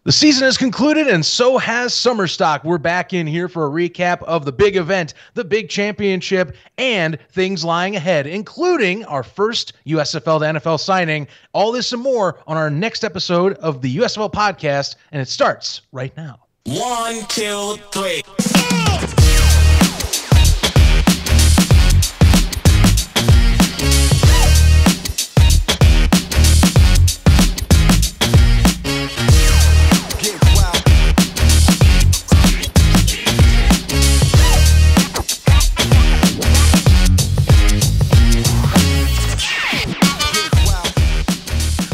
The season has concluded, and so has Summer Stock. We're back in here for a recap of the big event, the big championship, and things lying ahead, including our first USFL to NFL signing. All this and more on our next episode of the USFL podcast, and it starts right now. 1, 2, 3.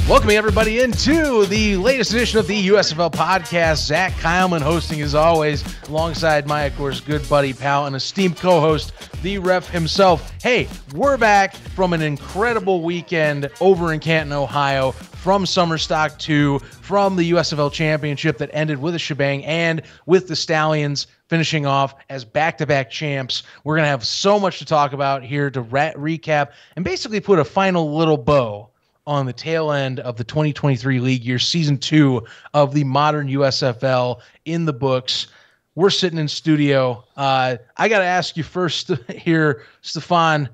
Welcoming everybody into the latest edition of the USFL podcast. Zach Kyleman hosting as always, alongside my, of course, good buddy, pal, and esteemed co-host, the ref himself. Hey, we're back from an incredible weekend over in Canton, Ohio, from Summer Stock 2, from the USFL Championship that ended with a shebang, and with the Stallions finishing off as back-to-back champs. We're going to have so much to talk about here to recap and basically put a final little bow on the tail end of the 2023 league year, season 2 of the modern USFL in the books. We're sitting in studio. I got to ask you first here, Stefan,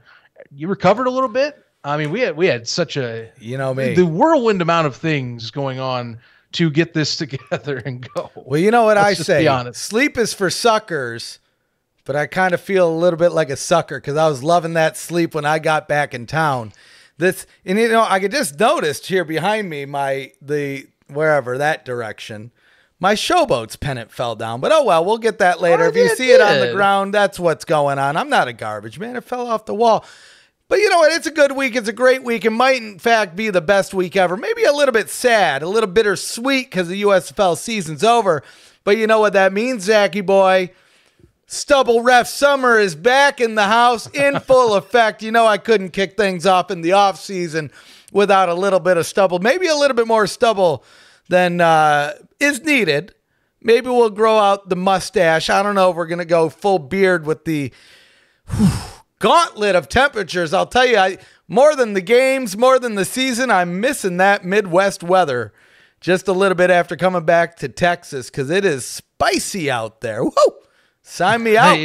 you recovered a little bit? I mean, we had such a, the whirlwind amount of things going on to get this together and go. Well, you know what I say, be honest. Sleep is for suckers, but I kind of feel a little bit like a sucker because I was loving that sleep when I got back in town. I could just notice here behind me, wherever that direction, my Showboats pennant fell down. But oh well, we'll get that later. If you see it on the ground, that's what's going on. I'm not a garbage man. It fell off the wall. But you know what? It's a good week. It's a great week. It might, in fact, be the best week ever. Maybe a little bit sad, a little bittersweet because the USFL season's over. But you know what that means, Zachy boy? Stubble Ref Summer is back in the house in full effect. You know I couldn't kick things off in the offseason without a little bit of stubble. Maybe a little bit more stubble than is needed. Maybe we'll grow out the mustache. I don't know if we're going to go full beard with the gauntlet of temperatures. I'll tell you, more than the games, more than the season, I'm missing that Midwest weather just a little bit after coming back to Texas because it is spicy out there. Woo! Sign me out.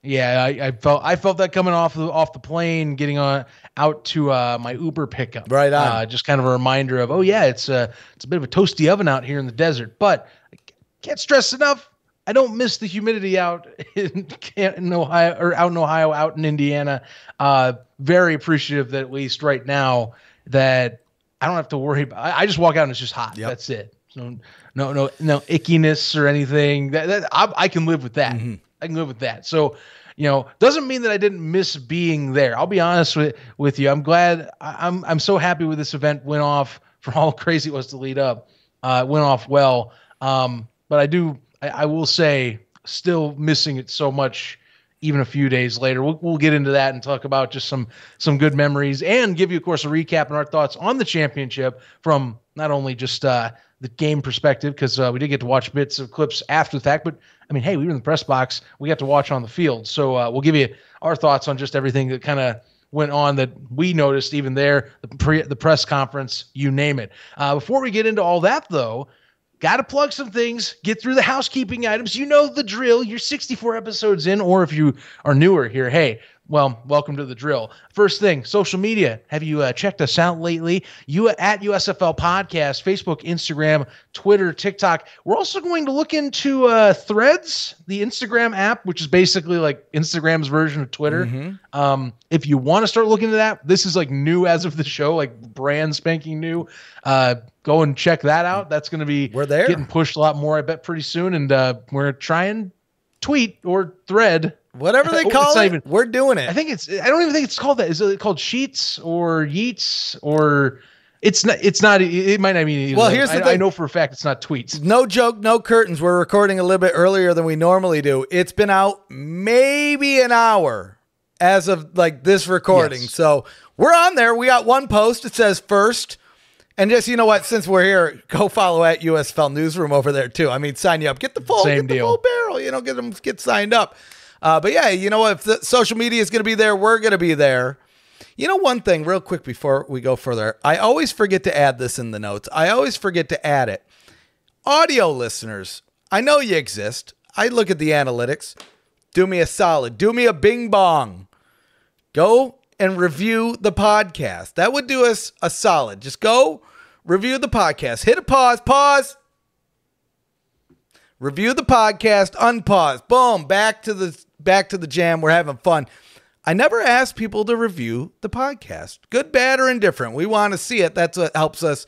I felt that coming off the plane, getting out to my Uber pickup. Right on. Just kind of a reminder of, it's a bit of a toasty oven out here in the desert, but I can't stress enough. I don't miss the humidity out in Ohio, or out in Ohio, out in Indiana. Very appreciative that at least right now that I don't have to worry about. I just walk out and it's just hot. Yep. That's it. So no ickiness or anything. That I can live with that. Mm-hmm. I can live with that. So, doesn't mean that I didn't miss being there. I'll be honest with you. I'm glad. I'm so happy with this event. Went off for how crazy it was to lead up. Went off well. But I will say, still missing it so much. Even a few days later, we'll get into that and talk about just some good memories and give you, of course, a recap and our thoughts on the championship from not only just the game perspective, because we did get to watch bits of clips after the fact, but I mean, hey, we were in the press box. We got to watch on the field. So we'll give you our thoughts on just everything that kind of went on that we noticed even there, the press conference, you name it. Before we get into all that, though, got to plug some things, get through the housekeeping items. You know the drill. You're 64 episodes in, or if you are newer here, hey, well, welcome to the drill. First thing, social media. Have you checked us out lately? You at USFL Podcast, Facebook, Instagram, Twitter, TikTok. We're also going to look into Threads, the Instagram app, which is basically like Instagram's version of Twitter. Mm-hmm. If you want to start looking into that, this is like new as of the show, like brand spanking new. Go and check that out. That's going to be getting pushed a lot more, I bet, pretty soon. And we're trying tweet or thread. Whatever they call it, we're doing it. I don't even think it's called that. Is it called Sheets or Yeets or it's not, it might not mean. Well, here's the thing. I know for a fact it's not tweets. No joke, no curtains. We're recording a little bit earlier than we normally do. It's been out maybe an hour as of like this recording. Yes. So we're on there. We got one post. It says first. And just, you know what, since we're here, go follow at USFL Newsroom over there too. I mean, sign you up. Get the full barrel, get signed up. But yeah, you know what, if the social media is going to be there, we're going to be there. You know, one thing real quick before we go further, I always forget to add this in the notes. I always forget to add it. audio listeners, I know you exist. I look at the analytics. Do me a solid. Do me a bing bong. Go and review the podcast. That would do us a solid. Just go review the podcast. Hit a pause. Pause. Review the podcast. Unpause. Boom. Back to the jam. We're having fun. I never ask people to review the podcast. Good, bad, or indifferent. We want to see it. That's what helps us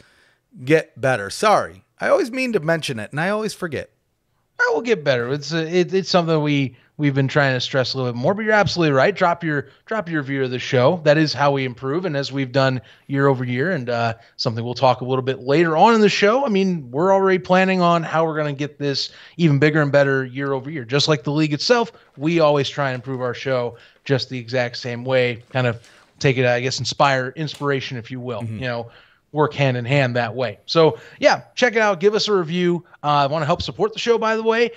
get better. Sorry. I always mean to mention it, and I always forget. I will get better. It's something we've been trying to stress a little bit more, but you're absolutely right. Drop your review of the show. That is how we improve, and as we've done year over year, and something we'll talk a little bit later on in the show. I mean, we're already planning on how we're going to get this even bigger and better year over year. Just like the league itself, we always try and improve our show just the exact same way. Kind of take it, I guess, inspiration, if you will. Mm-hmm. Work hand in hand that way. So yeah, check it out. Give us a review. I want to help support the show, by the way.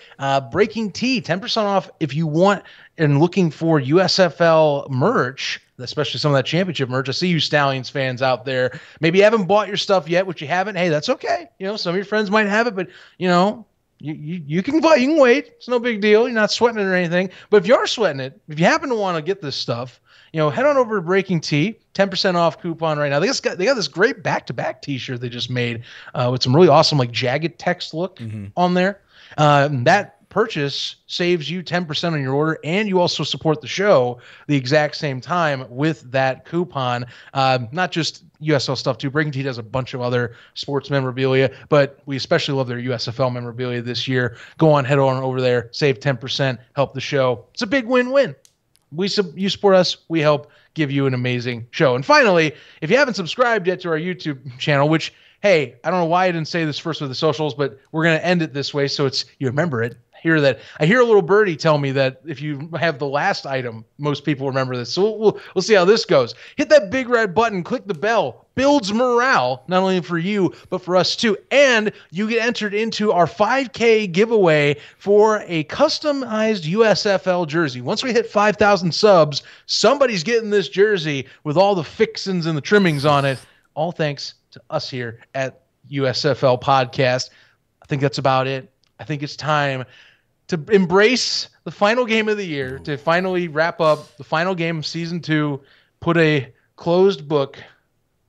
Breaking Tea, 10% off if you want and looking for USFL merch, especially some of that championship merch. I see you Stallings fans out there. Maybe you haven't bought your stuff yet, which you haven't. Hey, that's okay. Some of your friends might have it, but you can wait. It's no big deal. You're not sweating it or anything. But if you are sweating it, if you happen to want to get this stuff, head on over to Breaking Tea, 10% off coupon right now. They got this great back-to-back t-shirt they just made with some really awesome jagged text look on there. That purchase saves you 10% on your order, and you also support the show the exact same time with that coupon. Not just USL stuff too. Breaking Tea does a bunch of other sports memorabilia, but we especially love their USFL memorabilia this year. Head on over there, save 10%, help the show. It's a big win-win. You support us, we help give you an amazing show. And finally, if you haven't subscribed yet to our YouTube channel, which, hey, I don't know why I didn't say this first with the socials, but we're going to end it this way so you remember it. I hear a little birdie tell me that if you have the last item, most people remember this. So we'll see how this goes. Hit that big red button, click the bell. Builds morale, not only for you, but for us too. And you get entered into our 5K giveaway for a customized USFL jersey. Once we hit 5,000 subs, somebody's getting this jersey with all the fixins and the trimmings on it. All thanks to us here at USFL Podcast. I think that's about it. I think it's time to embrace the final game of the year, to finally wrap up the final game of season 2, put a closed book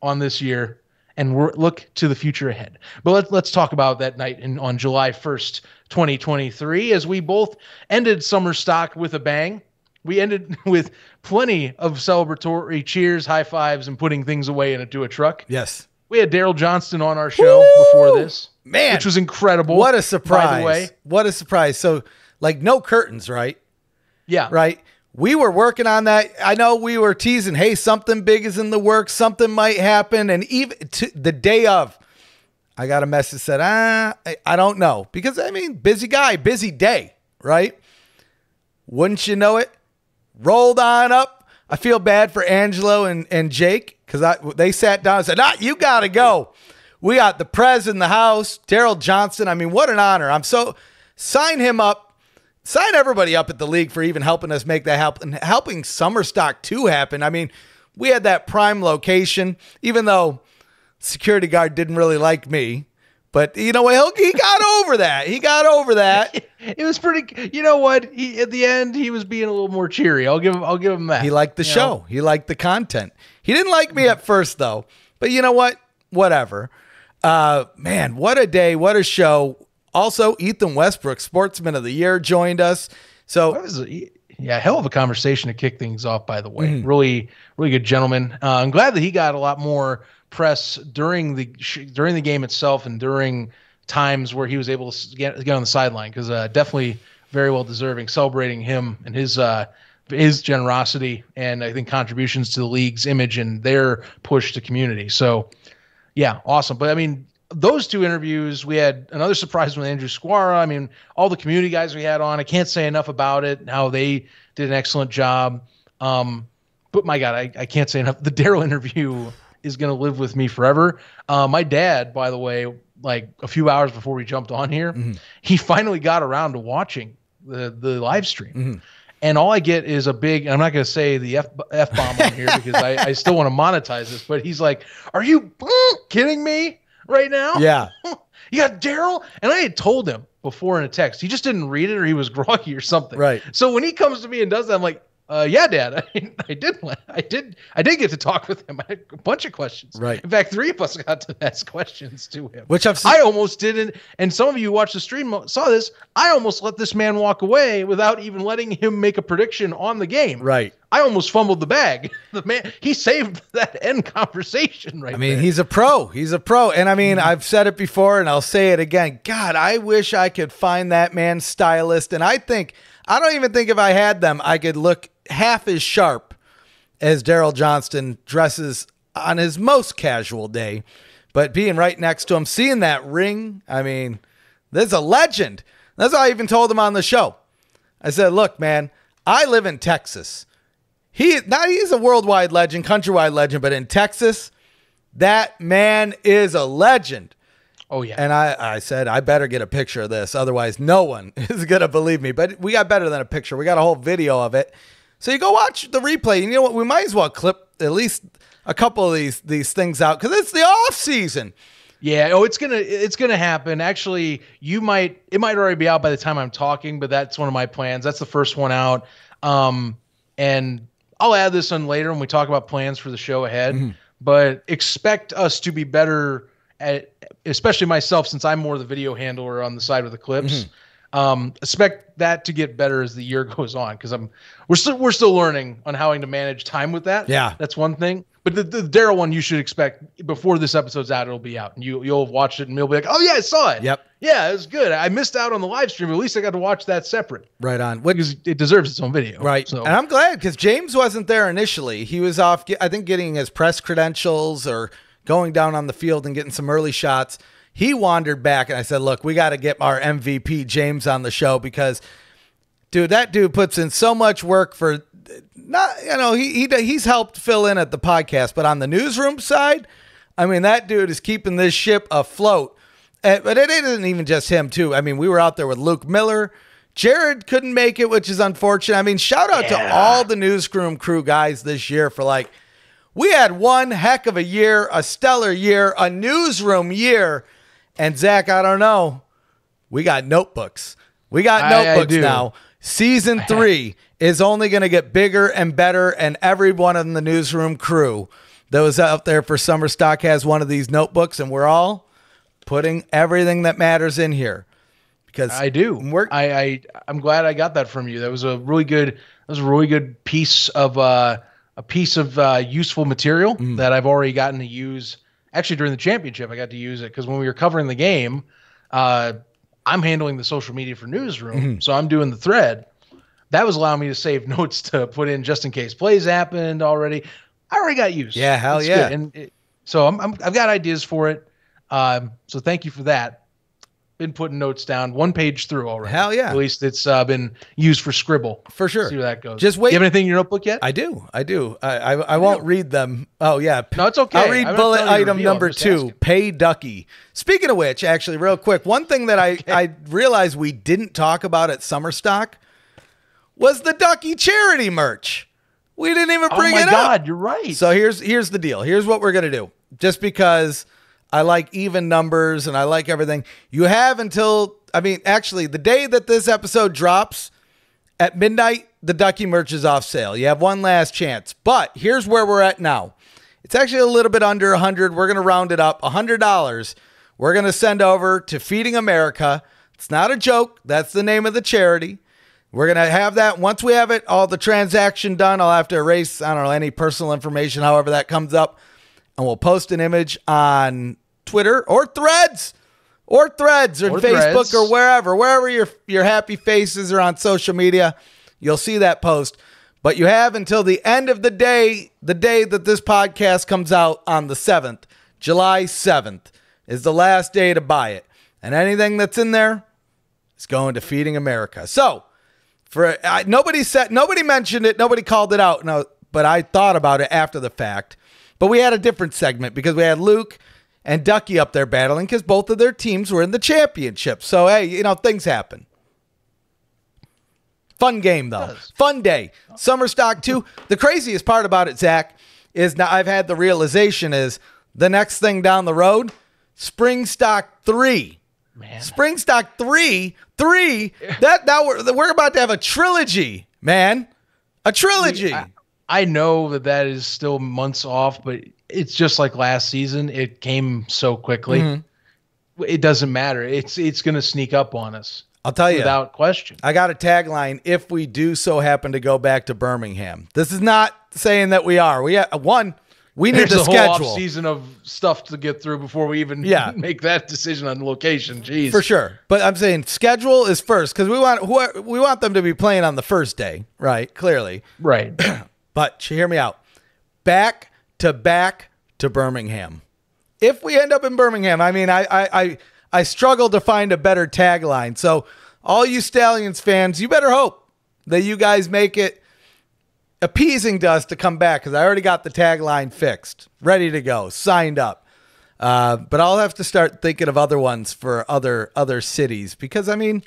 on this year, and look to the future ahead. But let's talk about that night on July 1st, 2023, as we both ended summer stock with a bang. We ended with plenty of celebratory cheers, high fives, and putting things away into a truck. Yes. We had Daryl Johnston on our show before this. Man, which was incredible. What a surprise. By the way. What a surprise. So, no curtains, right? Yeah. Right? We were working on that. I know we were teasing, hey, something big is in the works. Something might happen. And even the day of, I got a message that said, I don't know. Because, busy guy, busy day, right? Wouldn't you know it? Rolled on up. I feel bad for Angelo and Jake because they sat down and said, you got to go. We got the Prez in the house, Daryl Johnston. What an honor. Sign him up. Sign everybody up at the league for even helping us make that happen, helping Summer Stock 2 happen. We had that prime location, even though security guard didn't really like me. But he got over that. He got over that. It was pretty. You know what? At the end, he was being a little more cheery. I'll give him that. He liked the show. He liked the content. He didn't like me at first, though. But you know what? Whatever. Man, what a day. What a show. Also, Ethan Westbrook, Sportsman of the Year, joined us. So that was hell of a conversation to kick things off, by the way. Really, really good gentleman. I'm glad that he got a lot more press during the game itself and during times where he was able to get on the sideline, because definitely very well deserving, celebrating him and his generosity and I think contributions to the league's image and their push to community. So yeah, awesome. But those two interviews, we had another surprise with Andrew Squara. All the community guys we had on, I can't say enough about it, how they did an excellent job. But my God, I can't say enough. The Daryl interview is going to live with me forever. My dad, by the way, a few hours before we jumped on here, he finally got around to watching the live stream. And all I get is a big, and I'm not going to say the F-bomb on here because I still want to monetize this, but he's like, "Are you kidding me?" right now? Yeah. You got Daryl? And I had told him before in a text. He just didn't read it or he was groggy or something. Right. So when he comes to me and does that, I'm like, yeah, Dad, I did get to talk with him. I had a bunch of questions. Right. In fact, 3 of us got to ask questions to him. Which I almost didn't. And some of you who watched the stream saw this. I almost let this man walk away without even letting him make a prediction on the game. Right. I almost fumbled the bag. The man, he saved that end conversation right there. He's a pro. He's a pro. And I've said it before and I'll say it again. God, I wish I could find that man's stylist. And I don't even think if I had them, I could look half as sharp as Daryl Johnston dresses on his most casual day. But being right next to him, seeing that ring, this is a legend. That's why I even told him on the show. I said, look, man, I live in Texas. He's a worldwide legend, countrywide legend, but in Texas, that man is a legend. Oh, yeah. And I said, I better get a picture of this. Otherwise, no one is going to believe me. But we got better than a picture. We got a whole video of it. So you go watch the replay. You know what? We might as well clip at least a couple of these things out because it's the off season. Yeah. Oh, it's gonna happen. Actually, it might already be out by the time I'm talking, but that's one of my plans. That's the first one out. And I'll add this on later when we talk about plans for the show ahead. Mm-hmm. But expect us to be better at, especially myself, since I'm more the video handler on the side with the clips. Mm-hmm. Expect that to get better as the year goes on, because we're still learning on how to manage time with that. Yeah, that's one thing. But the Daryl one, you should expect before this episode's out, it'll be out, and you'll have watched it, and you'll be like, oh yeah, I saw it. Yep. Yeah, it was good. I missed out on the live stream, but at least I got to watch that separate. Right on. Because it deserves its own video. Right. So. And I'm glad because James wasn't there initially. He was off, I think, getting his press credentials or going down on the field and getting some early shots. He wandered back, and I said, look, we got to get our MVP James on the show because, dude, that dude puts in so much work for he's helped fill in at the podcast, but on the newsroom side, that dude is keeping this ship afloat. But it isn't even just him, too. We were out there with Luke Miller. Jared couldn't make it, which is unfortunate. Shout out to all the newsroom crew guys this year for we had one heck of a year, a stellar year, a newsroom year. And Zach, I don't know. We got notebooks. We got notebooks now. Season 3 is only going to get bigger and better. And every one of the newsroom crew that was out there for Summer Stock has one of these notebooks. And we're all putting everything that matters in here. Because I do. I'm glad I got that from you. That was a really good piece of useful material that I've already gotten to use. Actually, during the championship, I got to use it because when we were covering the game, I'm handling the social media for Newsroom, so I'm doing the thread. That was allowing me to save notes to put in just in case plays happened already. I already got used. Yeah, hell yeah. Good. And so I've got ideas for it. So thank you for that. Been putting notes down 1 page through already. Hell yeah. At least it's been used for scribble. For sure. See where that goes. Just wait. You have anything in your notebook yet? I do. I won't read them. Oh, yeah. No, it's okay. I'll read bullet item number 2, pay Ducky. Speaking of which, actually, real quick, one thing that I realized we didn't talk about at Summer Stock was the Ducky charity merch. We didn't even bring it up. Oh, my God, you're right. So here's the deal. Here's what we're going to do. Just because I like even numbers and I like everything. You have until, actually, the day that this episode drops at midnight, the Ducky merch is off sale. You have one last chance. But here's where we're at now. It's actually a little bit under 100. We're going to round it up. $100. We're going to send over to Feeding America. It's not a joke. That's the name of the charity. We're going to have that. Once we have it, all the transaction done, I'll have to erase, any personal information, however that comes up. And we'll post an image on Twitter or Threads or Facebook or wherever your happy faces are on social media. You'll see that post. But you have until the end of the day that this podcast comes out on the 7th. July 7th is the last day to buy it. And anything that's in there is going to Feeding America. So, nobody mentioned it, nobody called it out. No, but I thought about it after the fact. But we had a different segment because we had Luke and Ducky up there battling because both of their teams were in the championship. So, hey, things happen. Fun game, though. Fun day. Summer Stock 2. The craziest part about it, Zach, is now I've had the realization is the next thing down the road, Spring Stock 3. Man. Spring Stock 3. That now we're about to have a trilogy, man. A trilogy. I know that is still months off, but it's just like last season. It came so quickly. Mm-hmm. It doesn't matter. It's going to sneak up on us. I'll tell you. Without question. I got a tagline, if we do so happen to go back to Birmingham. This is not saying that we are. We need There's the a schedule. whole off-season of stuff to get through before we even make that decision on location. Jeez. For sure. But I'm saying schedule is first because we want them to be playing on the first day, right? Clearly. Right. But hear me out. Back to Birmingham. If we end up in Birmingham, I mean, I struggle to find a better tagline. So all you Stallions fans, you better hope that you guys make it appeasing to us to come back because I already got the tagline fixed, ready to go, signed up. But I'll have to start thinking of other ones for other cities because, I mean,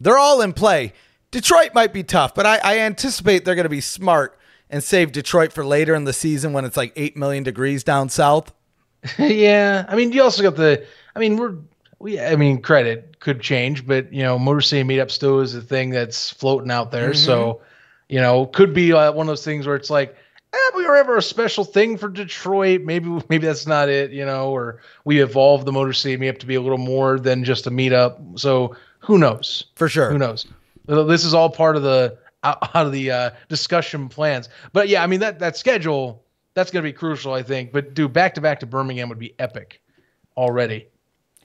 they're all in play. Detroit might be tough, but I anticipate they're going to be smart and save Detroit for later in the season when it's like 8 million degrees down south. Yeah. I mean, you also got credit could change, but, Motor City Meetup still is a thing that's floating out there. Mm-hmm. So, could be one of those things where it's like, we were ever a special thing for Detroit. Maybe that's not it, or we evolved the Motor City Meetup to be a little more than just a meetup. So who knows? For sure. Who knows? This is all part of the discussion plans. But yeah, I mean that schedule, that's going to be crucial, I think. But dude, back to Birmingham would be epic already.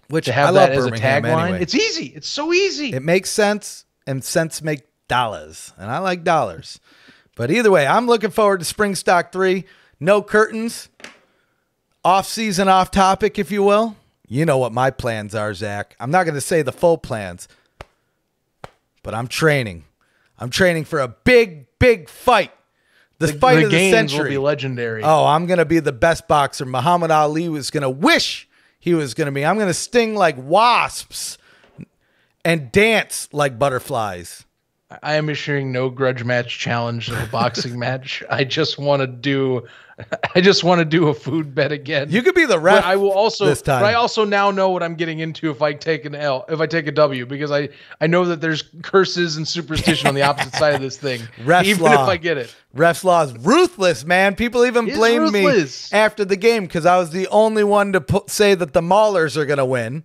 Which to have I that love as Birmingham a tagline, anyway. It's easy. It's so easy. It makes sense, and sense make dollars, and I like dollars. But either way, I'm looking forward to Spring Stock 3. No curtains. Off-season, off-topic, if you will. You know what my plans are, Zach. I'm not going to say the full plans, but I'm training. I'm training for a big fight. The fight of the games century. Will be legendary. Oh, I'm going to be the best boxer Muhammad Ali was going to wish he was going to be. I'm going to sting like wasps and dance like butterflies. I am issuing no grudge match challenge of a boxing match. I just want to do a food bet again. You could be the ref. But I will also this time. But I also now know what I'm getting into if I take an L, if I take a W, because I know that there's curses and superstition on the opposite side of this thing. Even if I get it. Ref's law is ruthless, man. People even blamed me after the game because I was the only one to say that the Maulers are going to win.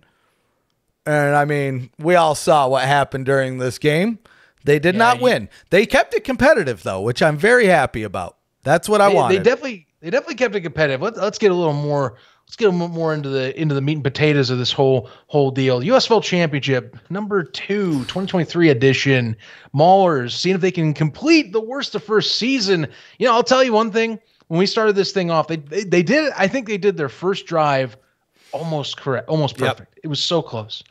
And I mean, we all saw what happened during this game. They did not win. They kept it competitive, though, which I'm very happy about. That's what I wanted. They definitely kept it competitive. Let's get a little more. Let's get a little more into the meat and potatoes of this whole deal. USFL Championship number 2, 2023 edition. Maulers seeing if they can complete the worst of first season. I'll tell you one thing. When we started this thing off, they did. I think they did their first drive almost correct, almost perfect. Yep. It was so close.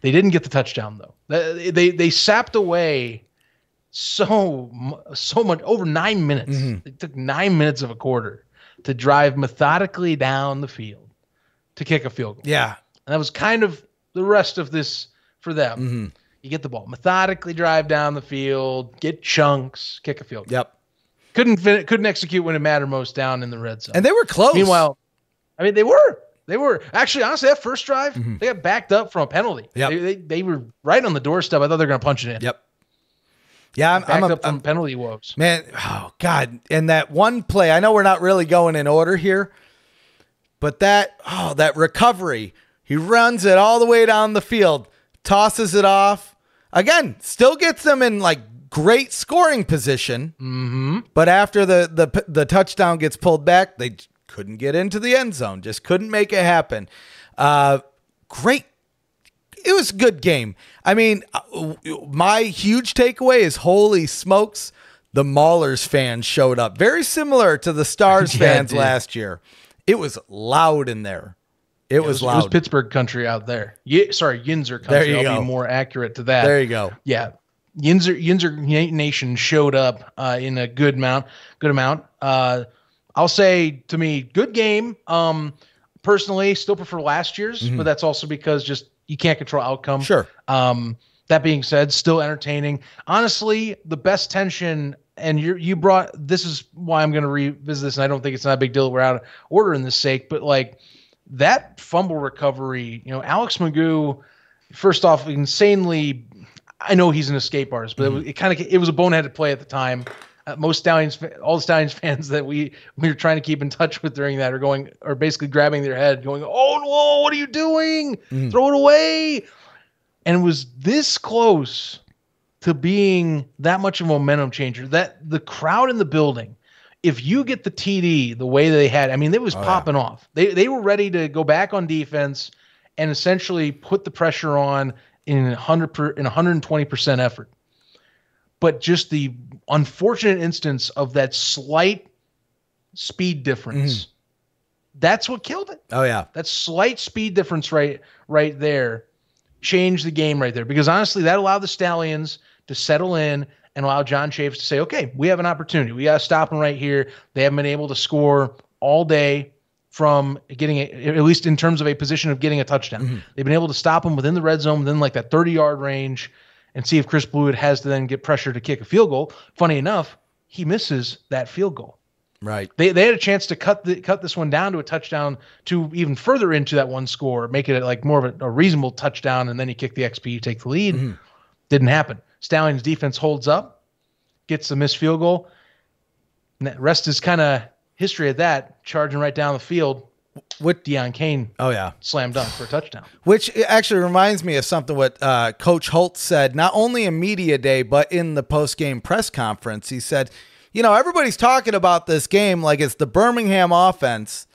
They didn't get the touchdown though. They sapped away so much, over 9 minutes. Mm-hmm. It took 9 minutes of a quarter to drive methodically down the field to kick a field goal. Yeah. And that was kind of the rest of this for them. Mm-hmm. You get the ball, methodically drive down the field, get chunks, kick a field goal. Yep. Couldn't execute when it mattered most down in the red zone. And they were close. Meanwhile, I mean, they were actually, honestly, that first drive, they got backed up from a penalty. Yep. They were right on the doorstep. I thought they were going to punch it in. Yep. Yeah, I'm penalty woes. Man, oh God. And that one play, I know we're not really going in order here, but that recovery, he runs it all the way down the field, tosses it off. Again, still gets them in like great scoring position. Mm-hmm. But after the touchdown gets pulled back, they couldn't get into the end zone. Just couldn't make it happen. Great. It was a good game. I mean, my huge takeaway is, holy smokes, the Maulers fans showed up. Very similar to the Stars fans last year. It was loud in there. It was loud. It was Pittsburgh country out there. Yinzer country. I'll be more accurate to that. There you go. Yeah. Yinzer Nation showed up in a good amount. I'll say, to me, good game. Personally, still prefer last year's, but that's also because just you can't control outcome. Sure. That being said, still entertaining. Honestly, the best tension, and you brought, this is why I'm going to revisit this, and I don't think it's not a big deal that we're out of order in this sake, but like that fumble recovery, Alex Magoo, first off, insanely, I know he's an escape artist, but it was a boneheaded play at the time. Most all the Stallions fans that we were trying to keep in touch with during that are basically grabbing their head, going, "Oh no, what are you doing? Throw it away!" And it was this close to being that much of a momentum changer. That the crowd in the building, if you get the TD the way they had, it was popping off. They were ready to go back on defense and essentially put the pressure on in 120% effort. But just the unfortunate instance of that slight speed difference, that's what killed it. Oh, yeah. That slight speed difference right there changed the game right there. Because honestly, that allowed the Stallions to settle in and allow John Chaffetz to say, okay, we have an opportunity. We got to stop them right here. They haven't been able to score all day from getting at least in terms of a position of getting a touchdown. They've been able to stop them within the red zone, within like that 30-yard range, and see if Chris Blewett has to then get pressure to kick a field goal. Funny enough, he misses that field goal. Right. They had a chance to cut this one down to a touchdown to even further into that one score, make it like more of a reasonable touchdown, and then you kick the XP, you take the lead. Didn't happen. Stallions defense holds up, gets the missed field goal. And the rest is kind of history of that, charging right down the field. With Deion Kane, slam dunk for a touchdown. Which actually reminds me of something what Coach Holt said, not only in media day, but in the post-game press conference. He said, everybody's talking about this game like it's the Birmingham offense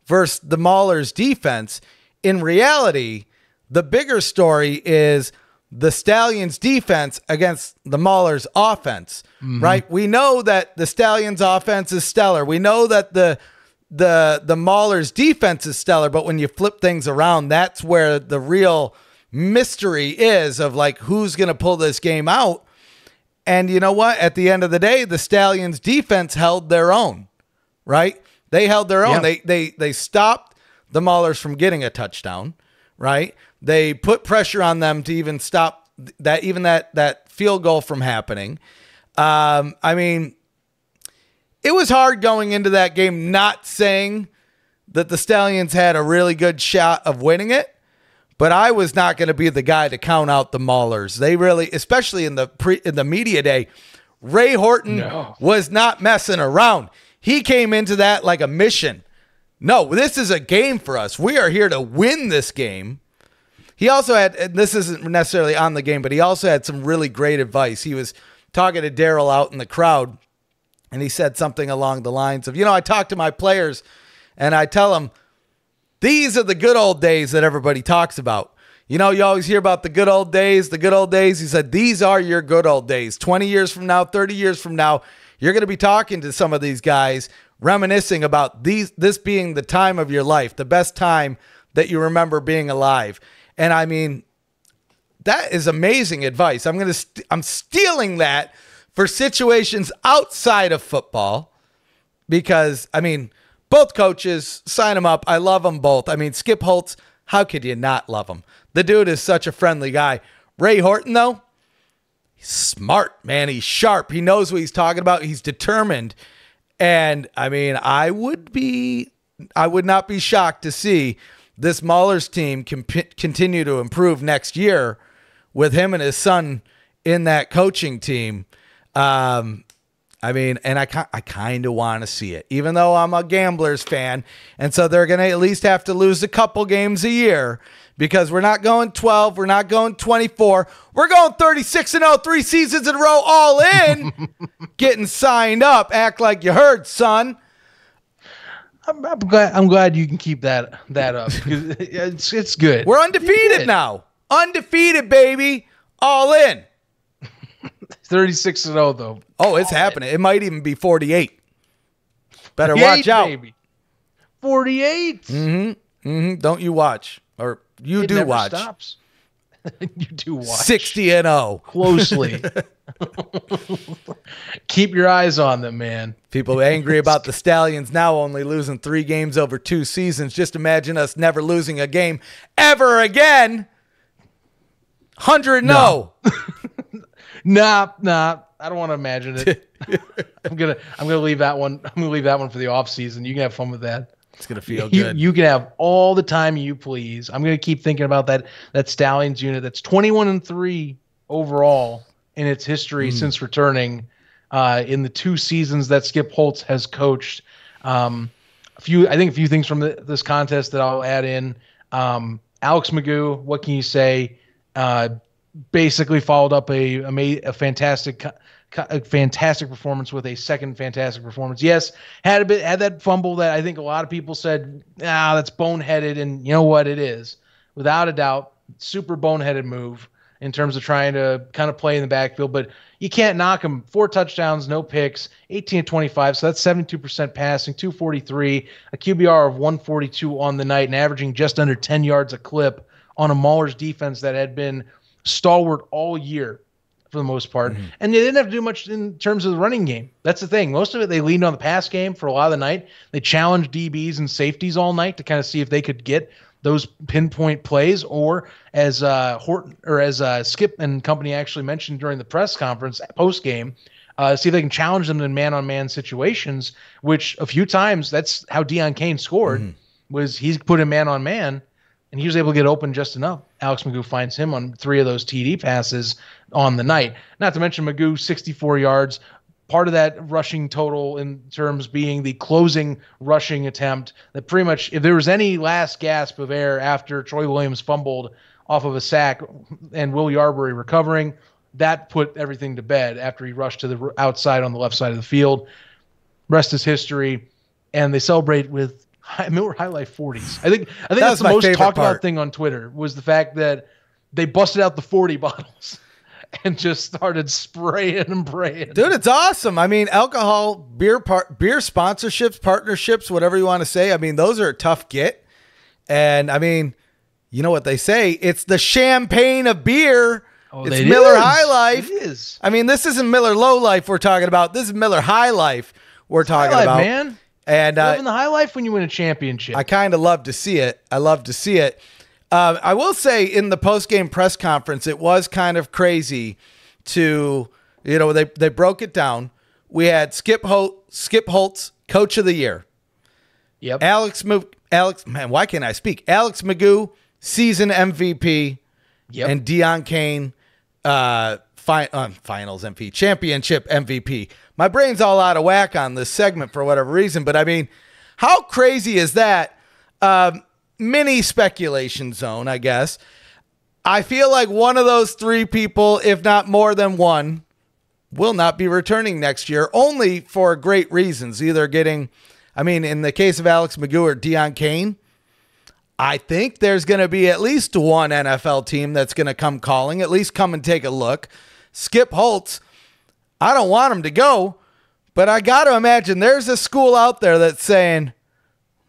versus the Maulers defense. In reality, the bigger story is the Stallions defense against the Maulers offense, right? We know that the Stallions offense is stellar. We know that the Maulers defense is stellar, but when you flip things around, that's where the real mystery is of like who's going to pull this game out. And you know what? At the end of the day, the Stallions defense held their own, right? They held their own. They stopped the Maulers from getting a touchdown, right? They put pressure on them to even stop that field goal from happening. It was hard going into that game, not saying that the Stallions had a really good shot of winning it, but I was not going to be the guy to count out the Maulers. They really, especially in the media day, Ray Horton was not messing around. He came into that like a mission. No, this is a game for us. We are here to win this game. He also had, and this isn't necessarily on the game, but he also had some really great advice. He was talking to Daryl out in the crowd, and he said something along the lines of, I talk to my players and I tell them, these are the good old days that everybody talks about. You always hear about the good old days, the good old days. He said, these are your good old days. 20 years from now, 30 years from now, you're going to be talking to some of these guys, reminiscing about this being the time of your life, the best time that you remember being alive. And that is amazing advice. I'm stealing that for situations outside of football because, both coaches, sign them up. I love them both. Skip Holtz, how could you not love him? The dude is such a friendly guy. Ray Horton, though, he's smart, man. He's sharp. He knows what he's talking about. He's determined. And, I would not be shocked to see this Maulers team continue to improve next year with him and his son in that coaching team. And I kind of want to see it, even though I'm a Gamblers fan. And so they're going to at least have to lose a couple games a year because we're not going 12. We're not going 24. We're going 36-0, 3 seasons in a row, all in, getting signed up. Act like you heard, son. I'm glad you can keep that up because it's good. We're undefeated now. Undefeated, baby. All in. 36-0 though. Oh, it's happening. It might even be 48. Better watch out. Baby. 48. Don't you watch, or you it do never watch. Stops. You do watch 60-0 closely. Keep your eyes on them, man. People angry about the Stallions now only losing 3 games over 2 seasons. Just imagine us never losing a game ever again. 100-0. No. Nah. I don't want to imagine it. I'm gonna leave that one. I'm gonna leave that one for the offseason. You can have fun with that. It's going to feel good. You can have all the time you please. I'm going to keep thinking about that Stallings unit that's 21-3 overall in its history since returning in the 2 seasons that Skip Holtz has coached. I think a few things from this contest that I'll add in. Alex Magoo, what can you say? Basically followed up a fantastic performance with a second fantastic performance. Yes, had that fumble that I think a lot of people said, that's boneheaded, and you know what, it is. Without a doubt, super boneheaded move in terms of trying to kind of play in the backfield, but you can't knock him. 4 touchdowns, no picks, 18-25, so that's 72% passing, 243, a QBR of 142 on the night, and averaging just under 10 yards a clip on a Mauler's defense that had been stalwart all year for the most part. And they didn't have to do much in terms of the running game. That's the thing. Most of it, they leaned on the pass game for a lot of the night. They challenged DBs and safeties all night to kind of see if they could get those pinpoint plays, or as Skip and company actually mentioned during the press conference post game, see if they can challenge them in man-on-man situations, which a few times that's how Deion Kane scored, was he's put in man-on-man, and he was able to get open just enough. Alex Magoo finds him on 3 of those TD passes on the night. Not to mention Magoo, 64 yards. Part of that rushing total in terms being the closing rushing attempt that pretty much, if there was any last gasp of air after Troy Williams fumbled off of a sack and Will Yarbury recovering, that put everything to bed after he rushed to the outside on the left side of the field. Rest is history. And they celebrate with Miller High Life 40s. I think that's the most talked about thing on Twitter, was the fact that they busted out the 40 bottles and just started spraying and praying. Dude, it's awesome. I mean, alcohol, beer sponsorships, partnerships, whatever you want to say. I mean, those are a tough get. And I mean, you know what they say? It's the champagne of beer. It's Miller High Life. It is. I mean, this isn't Miller Low Life we're talking about. This is Miller High Life we're talking about. Man. And living the high life when you win a championship. I kind of love to see it. I will say in the post-game press conference, it was kind of crazy to, they broke it down. We had Skip Holtz, Coach of the Year. Yep. Alex, man, why can't I speak? Alex Magoo, season MVP. Yep. And Deion Kane, finals MVP, championship MVP. My brain's all out of whack on this segment for whatever reason, but I mean, how crazy is that? Mini speculation zone, I guess. I feel like one of those 3 people, if not more than one, will not be returning next year, only for great reasons. Either getting, in the case of Alex Magoo or Deion Kane, I think there's going to be at least one NFL team that's going to come calling, at least come and take a look. Skip Holtz, I don't want him to go, but I got to imagine there's a school out there that's saying,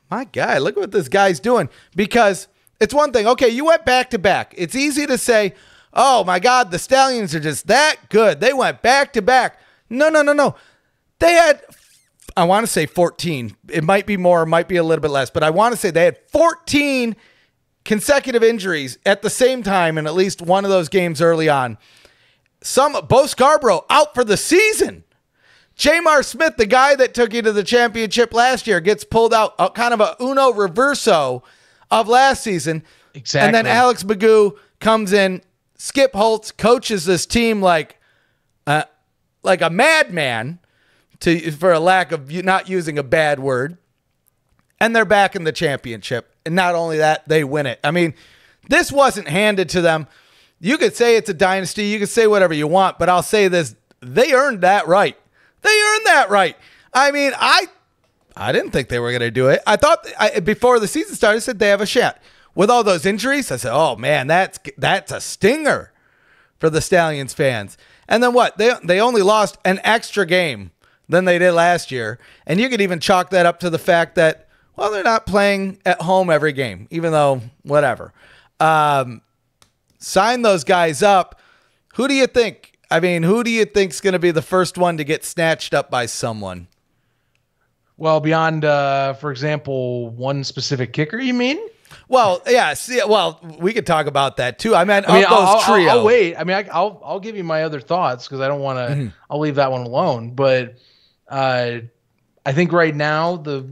my guy, look what this guy's doing. Because it's one thing, okay, you went back-to-back. It's easy to say, oh, my God, the Stallions are just that good. They went back-to-back. No. They had, I want to say 14. It might be more, it might be a little bit less, but I want to say they had 14 consecutive injuries at the same time in at least one of those games early on. Bo Scarborough out for the season. Jamar Smith, the guy that took you to the championship last year, gets pulled out, kind of a uno reverso of last season. Exactly. And then Alex Magoo comes in. Skip Holtz coaches this team like a madman, for a lack of not using a bad word. And they're back in the championship. And not only that, they win it. I mean, this wasn't handed to them. You could say it's a dynasty. You could say whatever you want, but I'll say this. They earned that right. I mean, I didn't think they were going to do it. I thought before the season started, I said they have a shot. With all those injuries, I said, oh, man, that's a stinger for the Stallions fans. And then what? They only lost an extra game than they did last year. And you could even chalk that up to the fact that, well, they're not playing at home every game, even though whatever. Sign those guys up. Who do you think? Who do you think's going to be the first one to get snatched up by someone? Well, beyond, for example, one specific kicker, you mean? Well, yeah. We could talk about that too. Those trio. I'll wait. I'll give you my other thoughts because I don't want to. I'll leave that one alone. But I I think right now the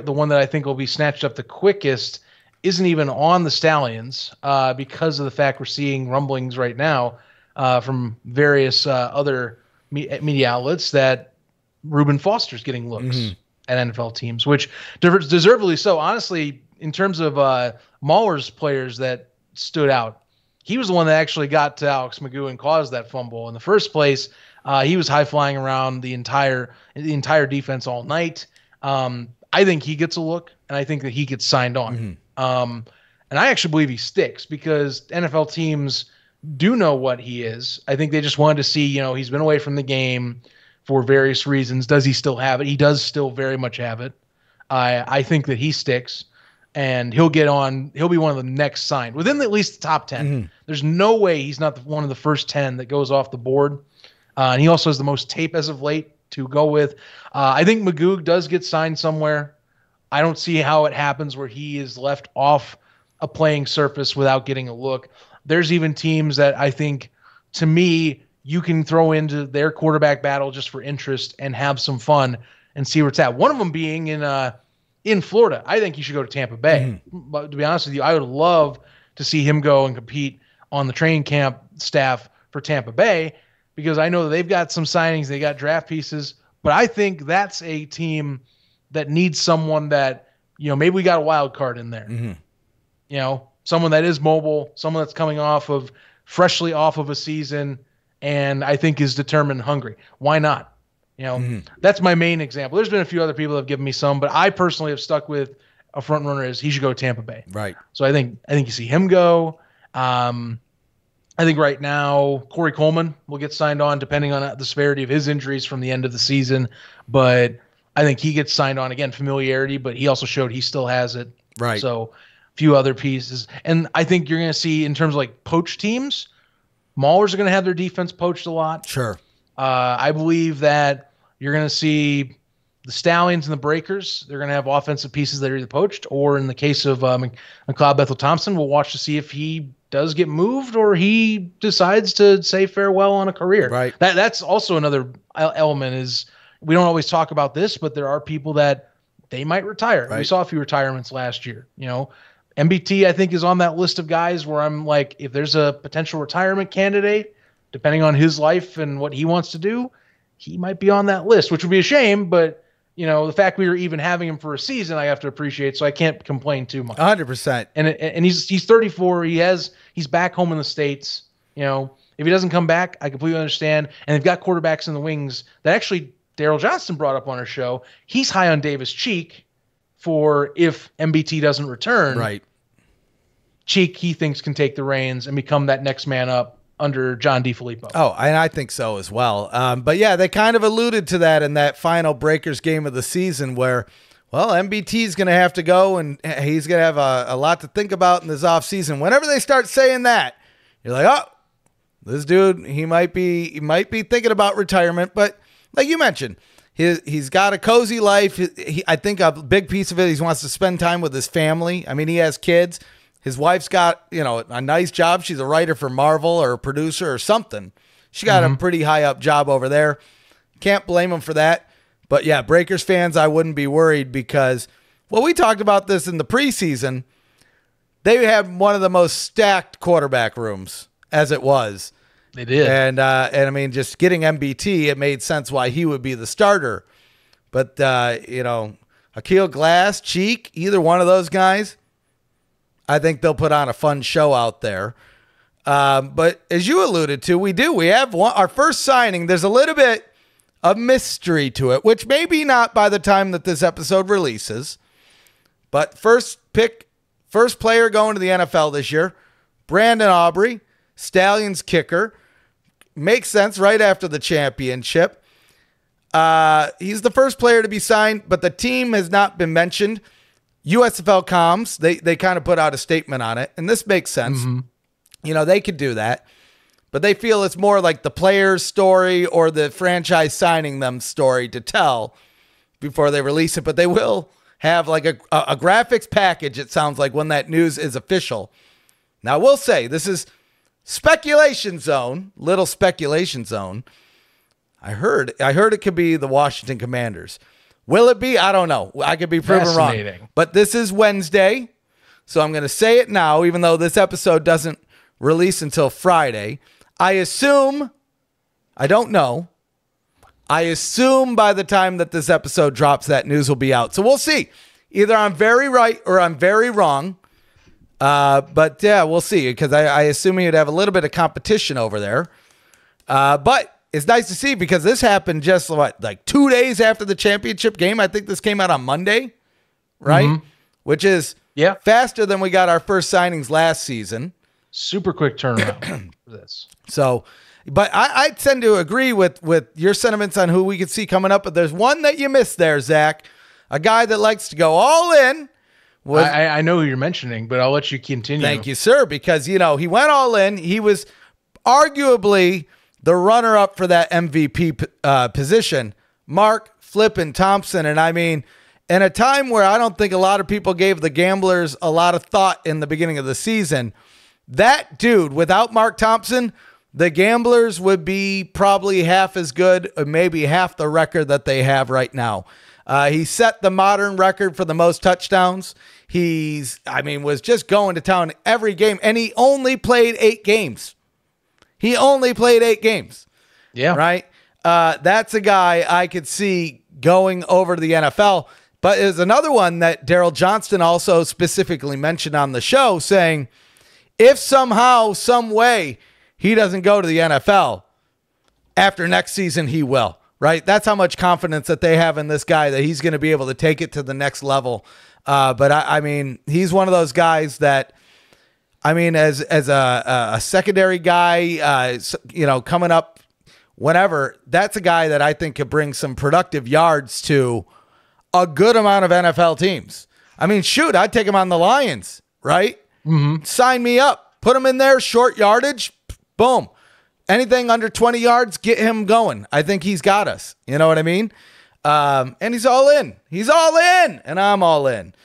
one that I think will be snatched up the quickest isn't even on the Stallions because of the fact we're seeing rumblings right now from various other media outlets that Reuben Foster's getting looks at NFL teams, which deservedly so. Honestly, in terms of Mahler's players that stood out, he was the one that actually got to Alex Magoo and caused that fumble in the first place. He was high flying around the entire defense all night. I think he gets a look, and I think that he gets signed on. And I actually believe he sticks because NFL teams do know what he is. I think they just wanted to see, he's been away from the game for various reasons. Does he still have it? He does still very much have it. I think that he sticks, and he'll get on. He'll be one of the next signed within at least the top 10. There's no way he's not one of the first 10 that goes off the board. And he also has the most tape as of late to go with. I think Magoo does get signed somewhere. I don't see how it happens where he is left off a playing surface without getting a look. There's even teams that I think, to me, you can throw into their quarterback battle just for interest and have some fun and see where it's at. One of them being in Florida. I think he should go to Tampa Bay. But to be honest with you, I would love to see him go and compete on the training camp staff for Tampa Bay because I know that they've got some signings, they got draft pieces, but I think that's a team that needs someone that, maybe we got a wild card in there. Someone that is mobile, someone that's coming freshly off of a season, and I think is determined and hungry. Why not? That's my main example. There's been a few other people that have given me some, but I personally have stuck with a front runner is he should go to Tampa Bay. Right. So I think you see him go. I think right now Corey Coleman will get signed on depending on the severity of his injuries from the end of the season, but I think he gets signed on again, familiarity, but he also showed he still has it. Right. So a few other pieces. And I think you're going to see in terms of like poach teams, Maulers are going to have their defense poached a lot. Sure. I believe that you're going to see the Stallions and the Breakers. They're going to have offensive pieces that are either poached or in the case of McLeod Bethel-Thompson, we'll watch to see if he does get moved or he decides to say farewell on a career. Right. That's also another element is we don't always talk about this, but there are people that they might retire. Right. We saw a few retirements last year. MBT, I think, is on that list of guys where I'm like, if there's a potential retirement candidate, depending on his life and what he wants to do, he might be on that list, which would be a shame. But, the fact we were even having him for a season, I have to appreciate. So I can't complain too much. 100%. And he's 34. He's back home in the States. If he doesn't come back, I completely understand. And they've got quarterbacks in the wings that actually Daryl Johnston brought up on our show. He's high on Davis Cheek for if MBT doesn't return. Right. Cheek, he thinks, can take the reins and become that next man up under John DeFilippo. Oh, and I think so as well. But yeah, they kind of alluded to that in that final Breakers game of the season where, well, MBT is going to have to go and he's going to have a lot to think about in this offseason. Whenever they start saying that, you're like, oh, this dude, he might be thinking about retirement. But like you mentioned, he's got a cozy life. I think a big piece of it, he wants to spend time with his family. I mean, he has kids. His wife's got, a nice job. She's a writer for Marvel or a producer or something. She got a pretty high up job over there. Can't blame him for that. But yeah, Breakers fans, I wouldn't be worried because, well, we talked about this in the preseason. They had one of the most stacked quarterback rooms as it was. They did. And I mean, just getting MBT, it made sense why he would be the starter. But, Akil Glass, Cheek, either one of those guys, I think they'll put on a fun show out there. But as you alluded to, we have our first signing. There's a little bit of mystery to it, which maybe not by the time that this episode releases. But first player going to the NFL this year, Brandon Aubrey, Stallions kicker. Makes sense right after the championship. He's the first player to be signed, but the team has not been mentioned. USFL Comms, they kind of put out a statement on it, and this makes sense. They could do that, but they feel it's more like the player's story or the franchise signing them story to tell before they release it, but they will have like a graphics package, it sounds like, when that news is official. Now, we'll say this is speculation zone, little speculation zone. I heard it could be the Washington Commanders. Will it be? I don't know. I could be proven wrong. But this is Wednesday, so I'm going to say it now, even though this episode doesn't release until Friday. I assume, I don't know, I assume by the time that this episode drops, that news will be out. So we'll see. Either I'm very right or I'm very wrong. But yeah, we'll see, because I assume you'd have a little bit of competition over there. But it's nice to see, because this happened just like 2 days after the championship game. I think this came out on Monday, right? Mm-hmm. Which is faster than we got our first signings last season. Super quick turnaround for this. So, but I tend to agree with your sentiments on who we could see coming up. But there's one that you missed there, Zach. A guy that likes to go all in. I know who you're mentioning, but I'll let you continue. Thank you, sir, because, he went all in. He was arguably the runner-up for that MVP position, Mark Flippin Thompson. And I mean, in a time where I don't think a lot of people gave the Gamblers a lot of thought in the beginning of the season, that dude, without Mark Thompson, the Gamblers would be probably half as good, or maybe half the record that they have right now. He set the modern record for the most touchdowns. Was just going to town every game, and he only played 8 games. Yeah. Right? That's a guy I could see going over to the NFL. But there's another one that Daryl Johnston also specifically mentioned on the show, saying if somehow, some way, he doesn't go to the NFL, after next season he will. Right? That's how much confidence that they have in this guy, that he's going to be able to take it to the next level. But I mean, he's one of those guys that, as a secondary guy, coming up whenever, that's a guy that I think could bring some productive yards to a good amount of NFL teams. Shoot, I'd take him on the Lions, right? Mm-hmm. Sign me up. Put him in there, short yardage, boom. Anything under 20 yards, get him going. I think he's got us. You know what I mean? And he's all in. He's all in, and I'm all in.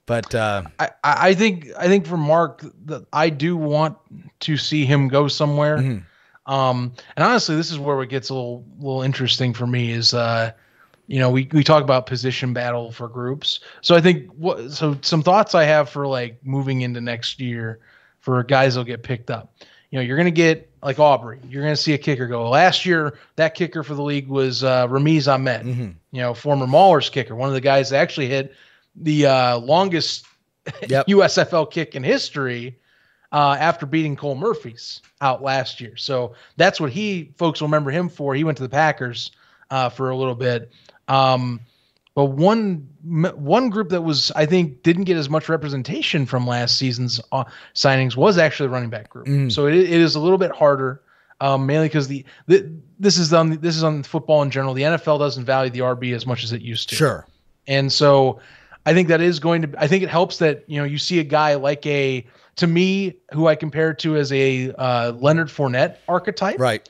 But I think for Mark, I do want to see him go somewhere. Mm-hmm. And honestly, this is where it gets a little interesting for me. Is we talk about position battle for groups. So I think some thoughts I have for like moving into next year for guys that'll get picked up. You're going to get like Aubrey. You're going to see a kicker go. Last year, that kicker for the league was Ramiz Ahmed, mm-hmm. Former Maulers kicker, one of the guys that actually hit the longest USFL kick in history after beating Cole Murphy's out last year. So that's what folks will remember him for. He went to the Packers for a little bit. But one group that was, I think, didn't get as much representation from last season's signings was actually the running back group. Mm. So it is a little bit harder, mainly because this is on football in general. The NFL doesn't value the RB as much as it used to. Sure. And so I think that is going to. I think it helps that you see a guy like to me, who I compare to as a Leonard Fournette archetype, right?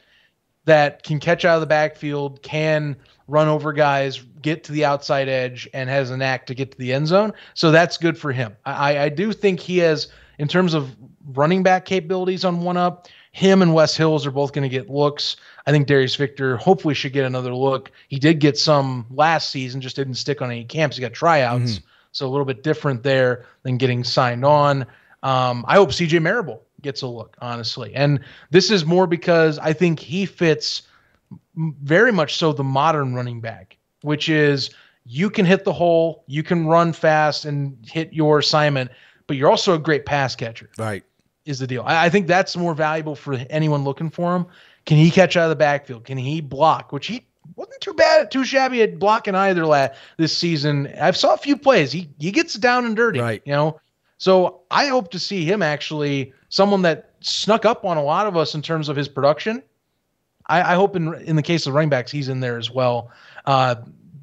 That can catch out of the backfield, can run over guys, get to the outside edge, and has a knack to get to the end zone. So that's good for him. I do think he has, in terms of running back capabilities on one-up, him and Wes Hills are both going to get looks. I think Darius Victor hopefully should get another look. He did get some last season, just didn't stick on any camps. He got tryouts, mm-hmm. So a little bit different there than getting signed on. I hope CJ Marable gets a look, honestly. And this is more because I think he fits very much so the modern running back, which is you can hit the hole, you can run fast and hit your assignment, but you're also a great pass catcher. Right. Is the deal. I think that's more valuable for anyone looking for him. Can he catch out of the backfield? Can he block? Which he wasn't too shabby at blocking either this season. I've saw a few plays. He gets down and dirty, right. So I hope to see him actually someone that snuck up on a lot of us in terms of his production. I hope in the case of running backs, he's in there as well,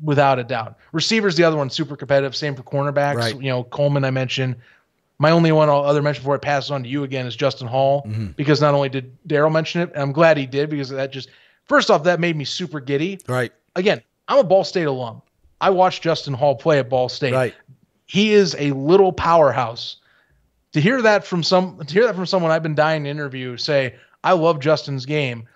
without a doubt. Receivers, the other one, super competitive. Same for cornerbacks. Right. Coleman, I mentioned. My only one other mention before it passes on to you again is Justin Hall, mm-hmm. because not only did Daryl mention it, and I'm glad he did, because that just, first off, that made me super giddy. Right. Again, I'm a Ball State alum. I watched Justin Hall play at Ball State. Right. He is a little powerhouse. To hear that from someone I've been dying to interview say, I love Justin's game.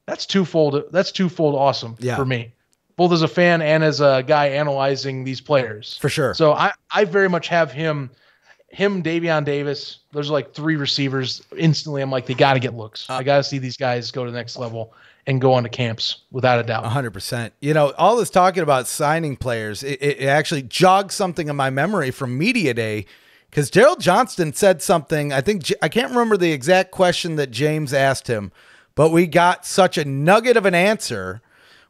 That's twofold awesome for me. both as a fan and as a guy analyzing these players. For sure. So I very much have him, Davion Davis. Those are like three receivers. Instantly, I'm like, they got to get looks. I got to see these guys go to the next level and go on to camps without a doubt. 100%. You know, all this talking about signing players, it actually jogged something in my memory from Media Day, because Daryl Johnston said something. I can't remember the exact question that James asked him, but we got such a nugget of an answer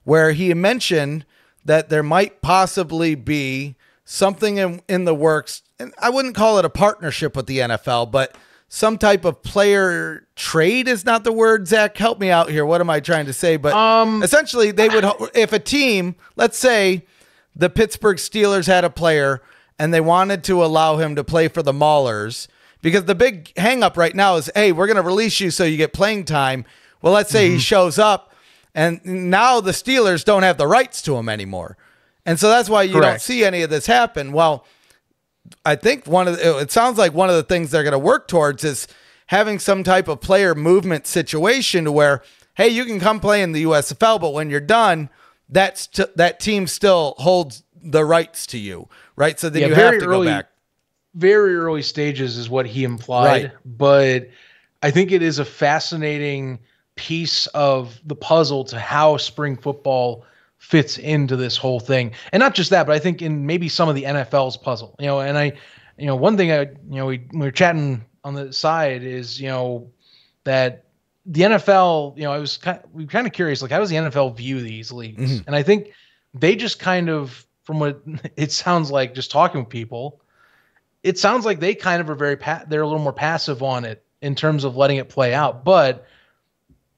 where he mentioned that there might possibly be something in the works, and I wouldn't call it a partnership with the NFL, but some type of player trade is not the word. Zach, help me out here. What am I trying to say? But essentially, they would, if a team, let's say the Pittsburgh Steelers had a player and they wanted to allow him to play for the Maulers, because the big hang up right now is, hey, we're going to release you so you get playing time. Well, let's say he shows up and now the Steelers don't have the rights to him anymore. And so that's why you don't see any of this happen. Well, I think it sounds like one of the things they're going to work towards is having some type of player movement situation to where, hey, you can come play in the USFL, but when you're done, that team still holds the rights to you, right? So then you have to go back. Very early stages is what he implied, right. But I think it is a fascinating piece of the puzzle to how spring football fits into this whole thing. And not just that, but I think in maybe some of the NFL's puzzle, and one thing we were chatting on the side is, that the NFL, I was kind of curious, like, how does the NFL view these leagues? And I think they just kind of, from what it sounds like, just talking with people, it sounds like they kind of are they're a little more passive on it in terms of letting it play out. But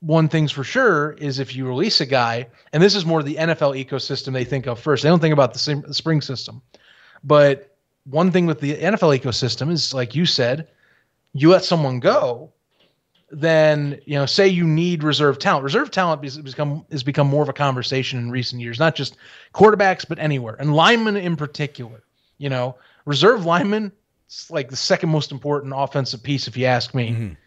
one thing's for sure is if you release a guy, and this is more the NFL ecosystem they think of first. They don't think about the spring system. But one thing with the NFL ecosystem is, like you said, you let someone go, then, say you need reserve talent. Reserve talent has become more of a conversation in recent years, not just quarterbacks, but anywhere. And linemen in particular. Reserve linemen, it's like the second most important offensive piece, if you ask me.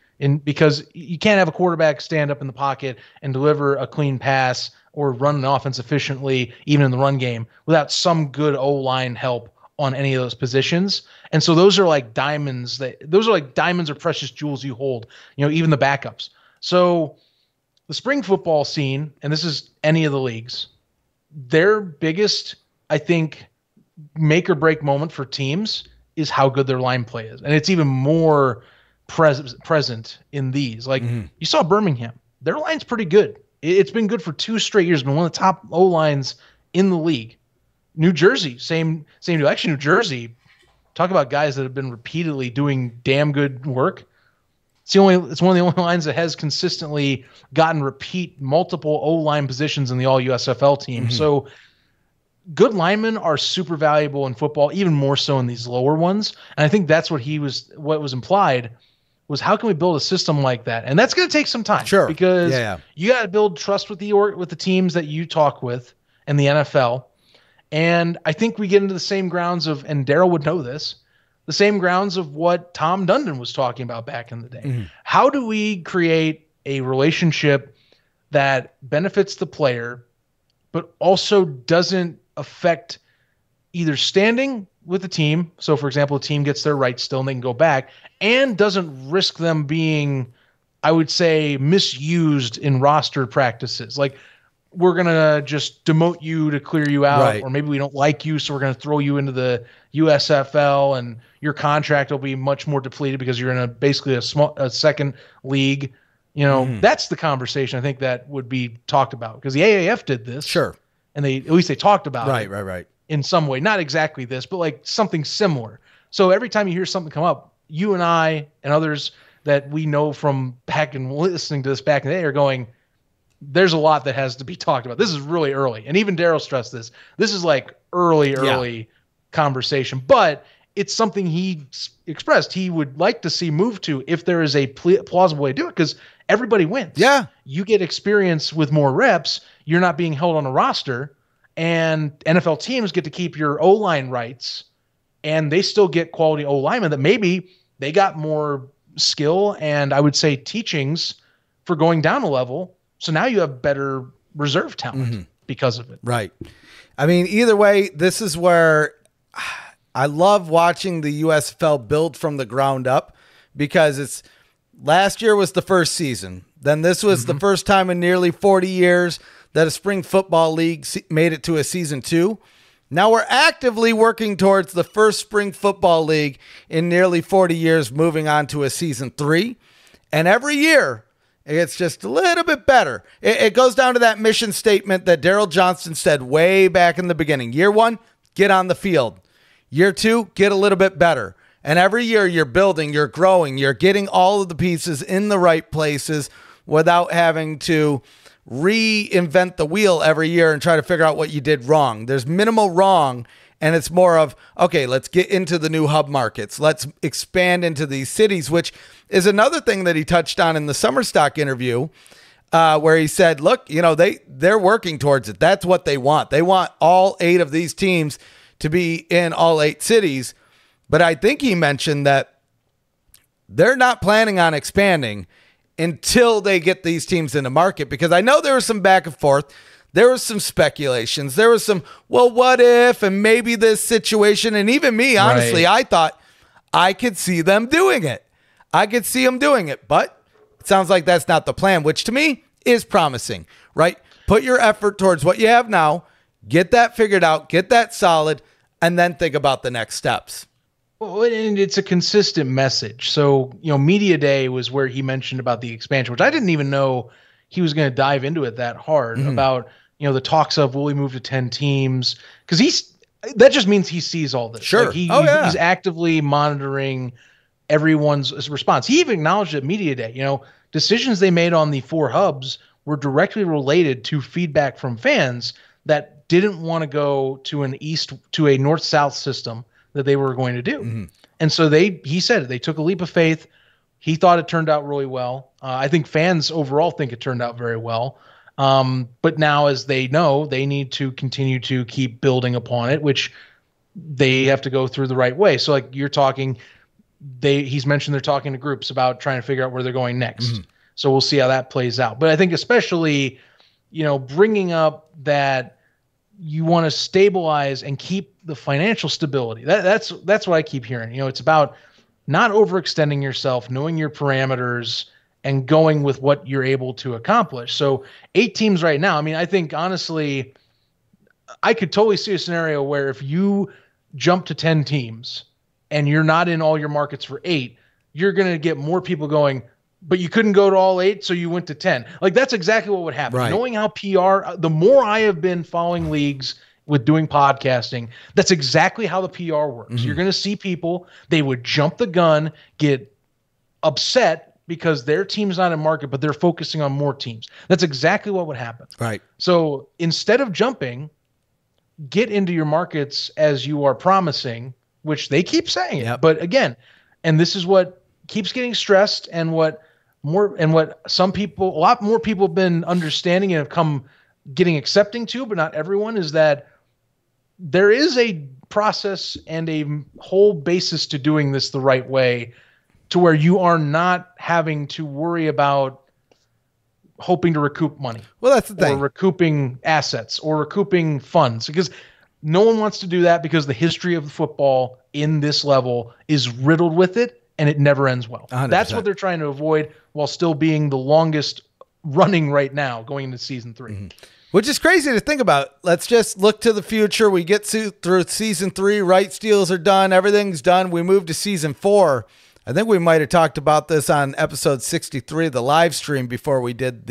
Because you can't have a quarterback stand up in the pocket and deliver a clean pass or run an offense efficiently, even in the run game, without some good O-line help on any of those positions. And so those are like diamonds. Those are like diamonds or precious jewels you hold, even the backups. So the spring football scene, and this is any of the leagues, their biggest, I think, make or break moment for teams is how good their line play is. And it's even more present in these. Like, you saw Birmingham, their line's pretty good. It's been good for 2 straight years, been one of the top O lines in the league. New Jersey, same deal. Actually, New Jersey, talk about guys that have been repeatedly doing damn good work. It's one of the only lines that has consistently gotten repeat multiple O line positions in the all USFL team. So good linemen are super valuable in football, even more so in these lower ones. And I think that's what was implied was, how can we build a system like that? And that's going to take some time. Sure. Because you got to build trust with the teams that you talk with and the NFL. And I think we get into the same grounds of, and Daryl would know this, the same grounds of what Tom Dundon was talking about back in the day. How do we create a relationship that benefits the player, but also doesn't affect either standing with the team? So, for example, a team gets their rights still and they can go back, and doesn't risk them being, I would say, misused in roster practices. Like, we're going to just demote you to clear you out, or maybe we don't like you, so we're going to throw you into the USFL and your contract will be much more depleted because you're in basically a second league. That's the conversation I think that would be talked about, because the AAF did this. Sure. And at least they talked about it. Right. In some way, not exactly this, but like something similar. So every time you hear something come up, you and I and others that we know from back and listening to this back in the day are going, there's a lot that has to be talked about. This is really early. And even Daryl stressed this. This is like early conversation, but it's something he expressed he would like to see move to if there is a plausible way to do it, because everybody wins. Yeah. You get experience with more reps. You're not being held on a roster, and NFL teams get to keep your O-line rights, and they still get quality O-linemen that maybe they got more skill and, I would say, teachings for going down a level. So now you have better reserve talent. because of it. Right. I mean, either way, this is where I love watching the USFL build from the ground up, because last year was the first season. Then this was the first time in nearly 40 years that a spring football league made it to a season 2. Now we're actively working towards the first spring football league in nearly 40 years, moving on to a season 3. And every year, it gets just a little bit better. It goes down to that mission statement that Daryl Johnston said way back in the beginning. Year 1, get on the field. Year 2, get a little bit better. And every year you're building, you're growing, you're getting all of the pieces in the right places without having to reinvent the wheel every year and try to figure out what you did wrong. There's minimal wrong, and it's more of, okay, let's get into the new hub markets. Let's expand into these cities, which is another thing that he touched on in the Summer Stock interview, where he said, look, they're working towards it. That's what they want. They want all 8 of these teams to be in all 8 cities. But I think he mentioned that they're not planning on expanding until they get these teams in the market, because I know there was some back and forth. There was some speculations. There was some, well, what if, and maybe this situation. And even me, honestly, I thought I could see them doing it. I could see them doing it, but it sounds like that's not the plan, which to me is promising, right? Put your effort towards what you have now, get that figured out, get that solid, and then think about the next steps. Well, and it's a consistent message. So, Media Day was where he mentioned about the expansion, which I didn't even know he was going to dive into it that hard about, the talks of, will we move to 10 teams? Because that just means he sees all this. Sure. Like he's actively monitoring everyone's response. He even acknowledged at Media Day, decisions they made on the 4 hubs were directly related to feedback from fans that didn't want to go to a north-south system that they were going to do. And so he said they took a leap of faith. He thought it turned out really well. I think fans overall think it turned out very well. But now, as they know, they need to continue to keep building upon it, which they have to go through the right way. So like you're talking, he's mentioned they're talking to groups about trying to figure out where they're going next. So we'll see how that plays out. But I think especially, bringing up that you want to stabilize and keep the financial stability. That's what I keep hearing. It's about not overextending yourself, knowing your parameters, and going with what you're able to accomplish. So 8 teams right now. I mean, I think honestly, I could totally see a scenario where if you jump to 10 teams and you're not in all your markets for 8, you're going to get more people going, but you couldn't go to all 8, so you went to 10. Like, that's exactly what would happen. Right. Knowing how PR, the more I have been following leagues with doing podcasting, that's exactly how the PR works. You're going to see people, they would jump the gun, get upset because their team's not in market, but they're focusing on more teams. That's exactly what would happen. Right. So instead of jumping, get into your markets as you are promising, which they keep saying it. But again, and this is what keeps getting stressed, and what some people, a lot more people have been understanding and have getting accepting to, but not everyone, is that there is a process and a whole basis to doing this the right way, to where you are not having to worry about hoping to recoup money. Well, that's the thing. Or recouping assets or recouping funds, because no one wants to do that, because the history of football in this level is riddled with it, and it never ends well. 100%. That's what they're trying to avoid, while still being the longest running right now going into season 3. Which is crazy to think about. Let's just look to the future. We get through season 3, rights deals are done. Everything's done. We move to season 4. I think we might have talked about this on episode 63, the live stream before we did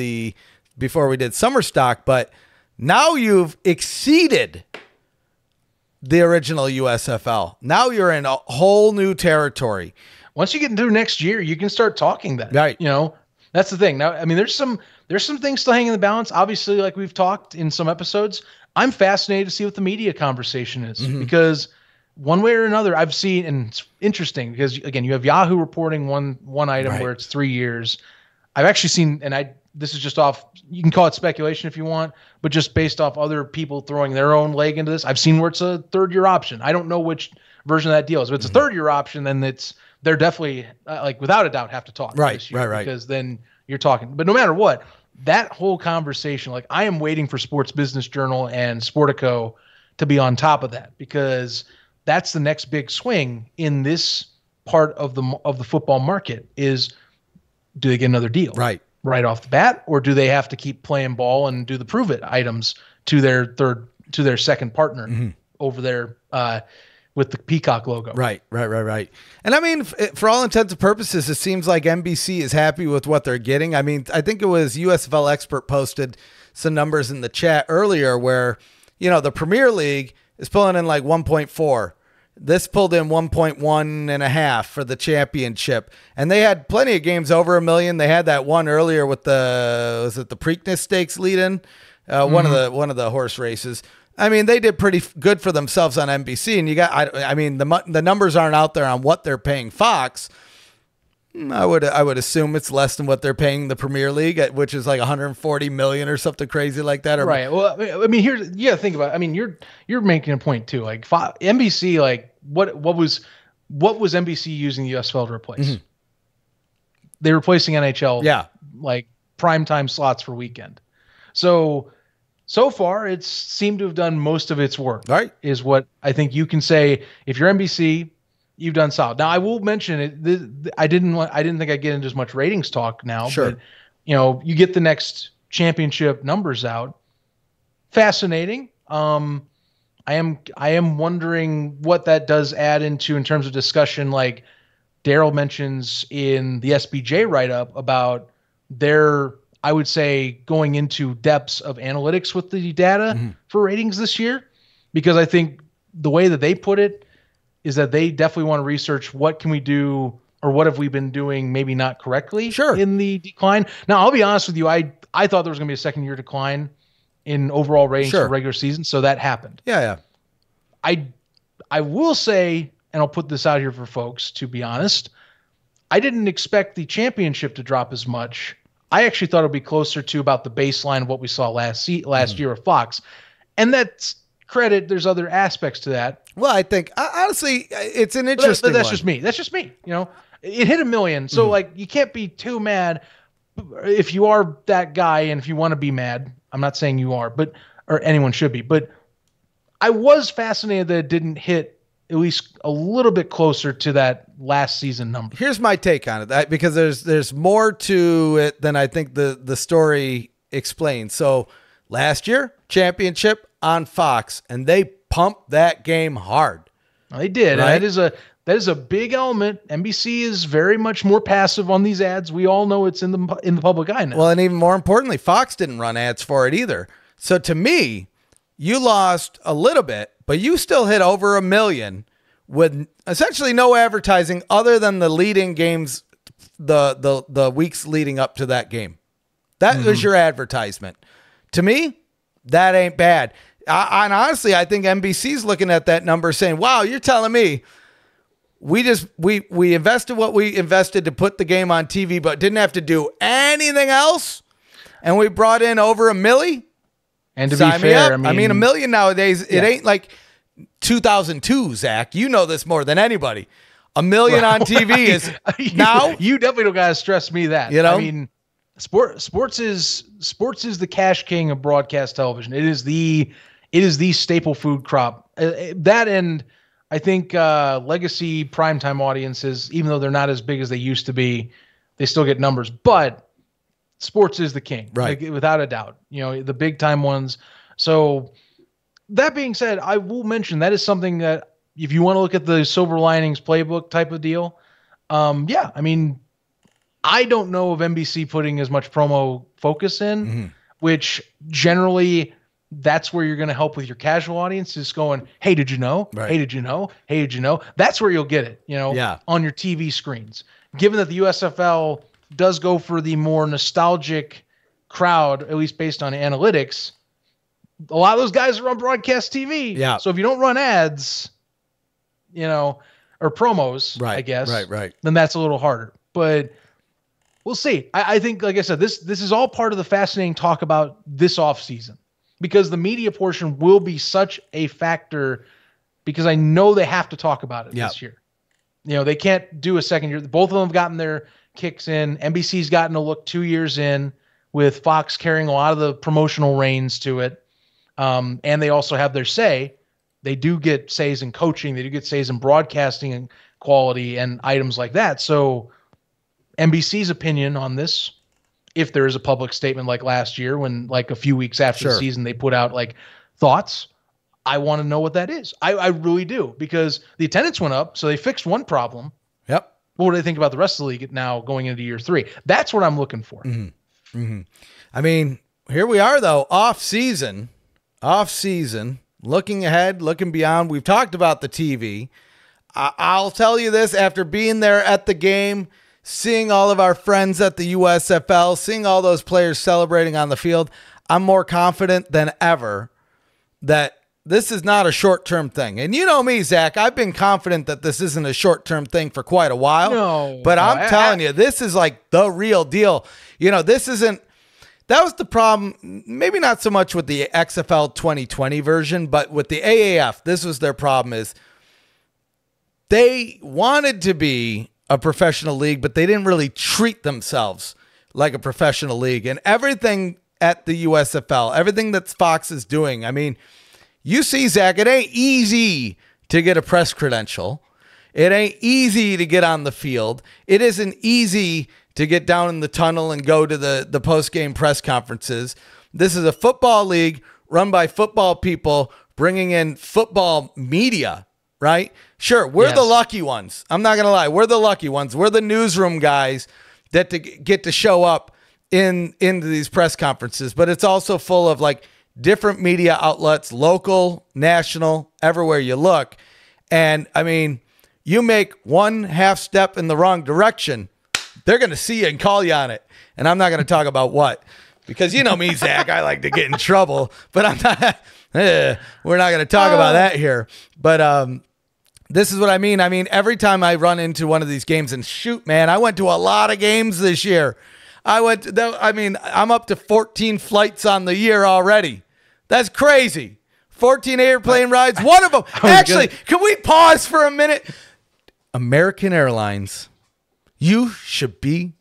Summer Stock, but now you've exceeded the original USFL. Now you're in a whole new territory. Once you get through next year, you can start talking that. Right. That's the thing. Now, I mean, there's some things still hanging in the balance. Obviously, like we've talked in some episodes, I'm fascinated to see what the media conversation is, because one way or another, I've seen, and it's interesting because, again, you have Yahoo reporting one item where it's 3 years. I've actually seen, and this is just off, you can call it speculation if you want, but just based off other people throwing their own leg into this, I've seen where it's a 3rd-year option. I don't know which version of that deal is. If it's a 3rd-year option, then they're definitely, without a doubt, have to talk this year, because then you're talking. But no matter what, that whole conversation, like I am waiting for Sports Business Journal and Sportico to be on top of that, because that's the next big swing in this part of the football market is, do they get another deal right off the bat, or do they have to keep playing ball and do the prove it items to their second partner over there with the Peacock logo? Right. And I mean, for all intents and purposes, it seems like NBC is happy with what they're getting. I mean, I think it was USFL Expert posted some numbers in the chat earlier where, the Premier League is pulling in like 1.4. This pulled in 1.1.5 for the championship. And they had plenty of games over $1 million. They had that one earlier with was it the Preakness Stakes lead-in? One of the horse races. I mean, they did pretty good for themselves on NBC, and the numbers aren't out there on what they're paying Fox. I would assume it's less than what they're paying the Premier League, which is like 140 million or something crazy like that. Right. Well, I mean, you got to think about it. I mean, you're making a point too. Like NBC, like what was NBC using the USFL to replace? They're replacing NHL. Like primetime slots for weekend. So far, it's seemed to have done most of its work. Right. Is what I think you can say. If you're NBC, you've done solid. Now, I will mention it. I didn't think I'd get into as much ratings talk now. Sure. But, you get the next championship numbers out. Fascinating. I am wondering what that does add into in terms of discussion. Like Daryl mentions in the SBJ write-up about their, I would say, going into depths of analytics with the data for ratings this year, because I think the way that they put it is that they definitely want to research what can we do, or what have we been doing maybe not correctly in the decline. Now, I'll be honest with you. I thought there was going to be a second year decline in overall ratings for regular season. So that happened. Yeah. I will say, and I'll put this out here for folks, to be honest, I didn't expect the championship to drop as much. I actually thought it would be closer to about the baseline of what we saw last year of Fox. And that's credit. There's other aspects to that. Well, I think honestly, it's an interesting. But that's just me. That's just me. It hit $1 million, so like you can't be too mad if you are that guy, and if you want to be mad. I'm not saying you are, or anyone should be. But I was fascinated that it didn't hit at least a little bit closer to that last season number. Here's my take on it, because there's more to it than I think the story explains. So last year, championship on Fox, and they pumped that game hard. Well, they did. Right? And that is a big element. NBC is very much more passive on these ads. We all know it's in the public eye now. Well, and even more importantly, Fox didn't run ads for it either. So to me, you lost a little bit, but you still hit over $1 million with essentially no advertising other than the leading games, the weeks leading up to that game. That was your advertisement. To me, that ain't bad. And honestly, I think NBC's looking at that number saying, wow, you're telling me we invested what we invested to put the game on TV, but didn't have to do anything else. And we brought in over $1 million. And to be fair, I mean, $1 million nowadays, it ain't like 2002, Zach. You know this more than anybody. $1 million on TV is now. You definitely don't got to stress me that. I mean, sports is the cash king of broadcast television. It is the staple food crop. That, and I think legacy primetime audiences, even though they're not as big as they used to be, they still get numbers. But sports is the king, right? Like, without a doubt. The big time ones. So that being said, I will mention that is something that if you want to look at the silver linings playbook type of deal, I mean, I don't know of NBC putting as much promo focus in, which generally that's where you're going to help with your casual audience, is going, hey, did you know? Right. Hey, did you know? Hey, did you know? That's where you'll get it, on your TV screens. Given that the USFL does go for the more nostalgic crowd, at least based on analytics, a lot of those guys are on broadcast TV. Yeah. So if you don't run ads, or promos, right, I guess, right, then that's a little harder. But we'll see. I think, like I said, this is all part of the fascinating talk about this offseason, because the media portion will be such a factor, because I know they have to talk about it this year. They can't do a second year. Both of them have gotten their kicks in. NBC's gotten a look 2 years in, with Fox carrying a lot of the promotional reins to it. And they also have their say. They do get says in coaching. They do get says in broadcasting and quality and items like that. So NBC's opinion on this, if there is a public statement like last year when like a few weeks after the season they put out like thoughts, I want to know what that is. I really do, because the attendance went up, so they fixed one problem. Yep. What do they think about the rest of the league now going into year 3? That's what I'm looking for. Mm-hmm. Mm-hmm. I mean, here we are though, off season, looking ahead, looking beyond. We've talked about the TV. I'll tell you this, after being there at the game, seeing all of our friends at the USFL, seeing all those players celebrating on the field, I'm more confident than ever that this is not a short-term thing. And you know me, Zach, I've been confident that this isn't a short-term thing for quite a while. But I'm telling you, this is like the real deal. You know, this isn't, that was the problem, maybe not so much with the XFL 2020 version, but with the AAF, this was their problem, is they wanted to be a professional league, but they didn't really treat themselves like a professional league. And everything at the USFL, everything that Fox is doing, I mean, you see, Zach, it ain't easy to get a press credential. It ain't easy to get on the field. It isn't easy to get down in the tunnel and go to the post-game press conferences. This is a football league run by football people bringing in football media, right? Sure, we're the lucky ones. I'm not going to lie. We're the lucky ones. We're the newsroom guys that get to show up into these press conferences. But it's also full of like different media outlets, local, national, everywhere you look. And I mean, you make one half step in the wrong direction, they're going to see you and call you on it. And I'm not going to talk about what, because you know me, Zach, I like to get in trouble, but I'm not, we're not going to talk about that here. But this is what I mean. I mean, every time I run into one of these games, and shoot, man, I went to a lot of games this year. I'm up to 14 flights on the year already. That's crazy. 14 airplane rides. One of them. Actually, can we pause for a minute? American Airlines, you should be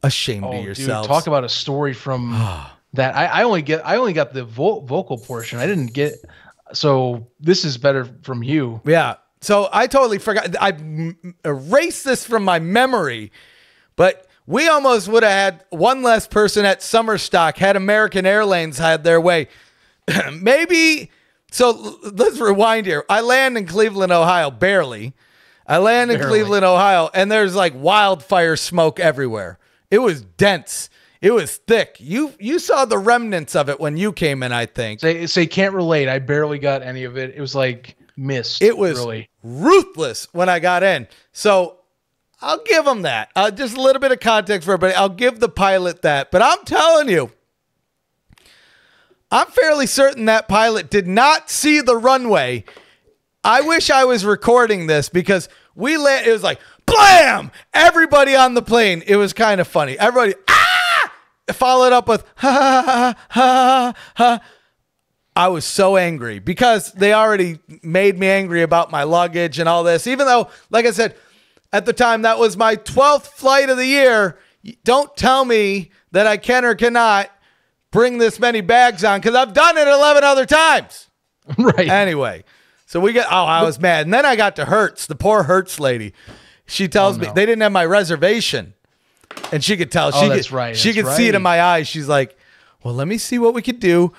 ashamed of yourselves. Dude, talk about a story from that. I only got the vocal portion. I didn't get. So this is better from you. Yeah. So I totally forgot. I erased this from my memory, but we almost would have had one less person at summer stock had American Airlines had their way. Maybe. So let's rewind here. I land in Cleveland, Ohio, barely. Cleveland, Ohio, and there's like wildfire smoke everywhere. It was dense. It was thick. You saw the remnants of it when you came in, I think. Say can't relate. I barely got any of it. It was like mist. It was ruthless when I got in. So I'll give them that. Just a little bit of context for everybody. I'll give the pilot that. But I'm telling you, I'm fairly certain that pilot did not see the runway. I wish I was recording this because it was like, blam! Everybody on the plane. It was kind of funny. Everybody, followed up with, ha, ha, ha, ha. I was so angry because they already made me angry about my luggage and all this. Even though, like I said, at the time, that was my 12th flight of the year. Don't tell me that I can or cannot bring this many bags on because I've done it 11 other times. Right. Anyway, so I was mad. And then I got to Hertz, the poor Hertz lady. She tells me they didn't have my reservation. And she could tell. She could see it in my eyes. She's like, well, let me see what we could do.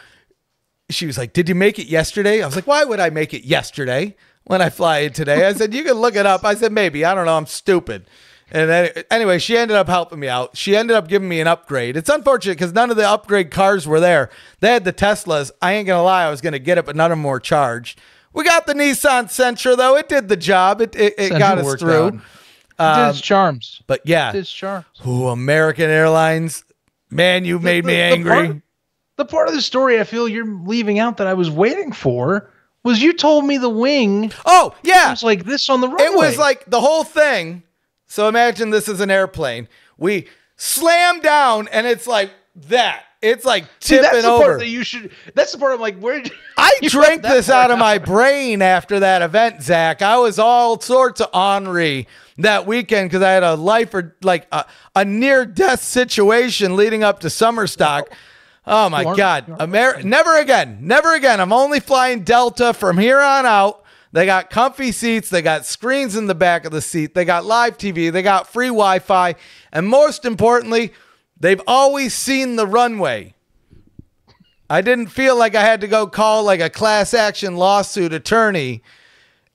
She was like, did you make it yesterday? I was like, why would I make it yesterday when I fly in today? I said, you can look it up. I said, maybe. I don't know. I'm stupid. And then, anyway, she ended up helping me out. She ended up giving me an upgrade. It's unfortunate because none of the upgrade cars were there. They had the Teslas. I ain't going to lie. I was going to get it, but none of them were charged. We got the Nissan Sentra, though. It did the job. It got us through. It did its charms. But yeah. It did its charms. Ooh, American Airlines. Man, you made me angry. The part of the story I feel you're leaving out that I was waiting for was you told me the wing. Oh, yeah. It was like this on the runway. It was like the whole thing. So imagine this is an airplane. We slam down and it's like that. It's like See, tipping that's the over. part that you should. That's the part I'm like, where did I you drank left that this part out of my brain after that event, Zach. I was all sorts of ornery that weekend because I had a life or like a near-death situation leading up to summer stock. Oh my God. Never again. Never again. I'm only flying Delta from here on out. They got comfy seats. They got screens in the back of the seat. They got live TV. They got free Wi-Fi. And most importantly, they've always seen the runway. I didn't feel like I had to go call like a class action lawsuit attorney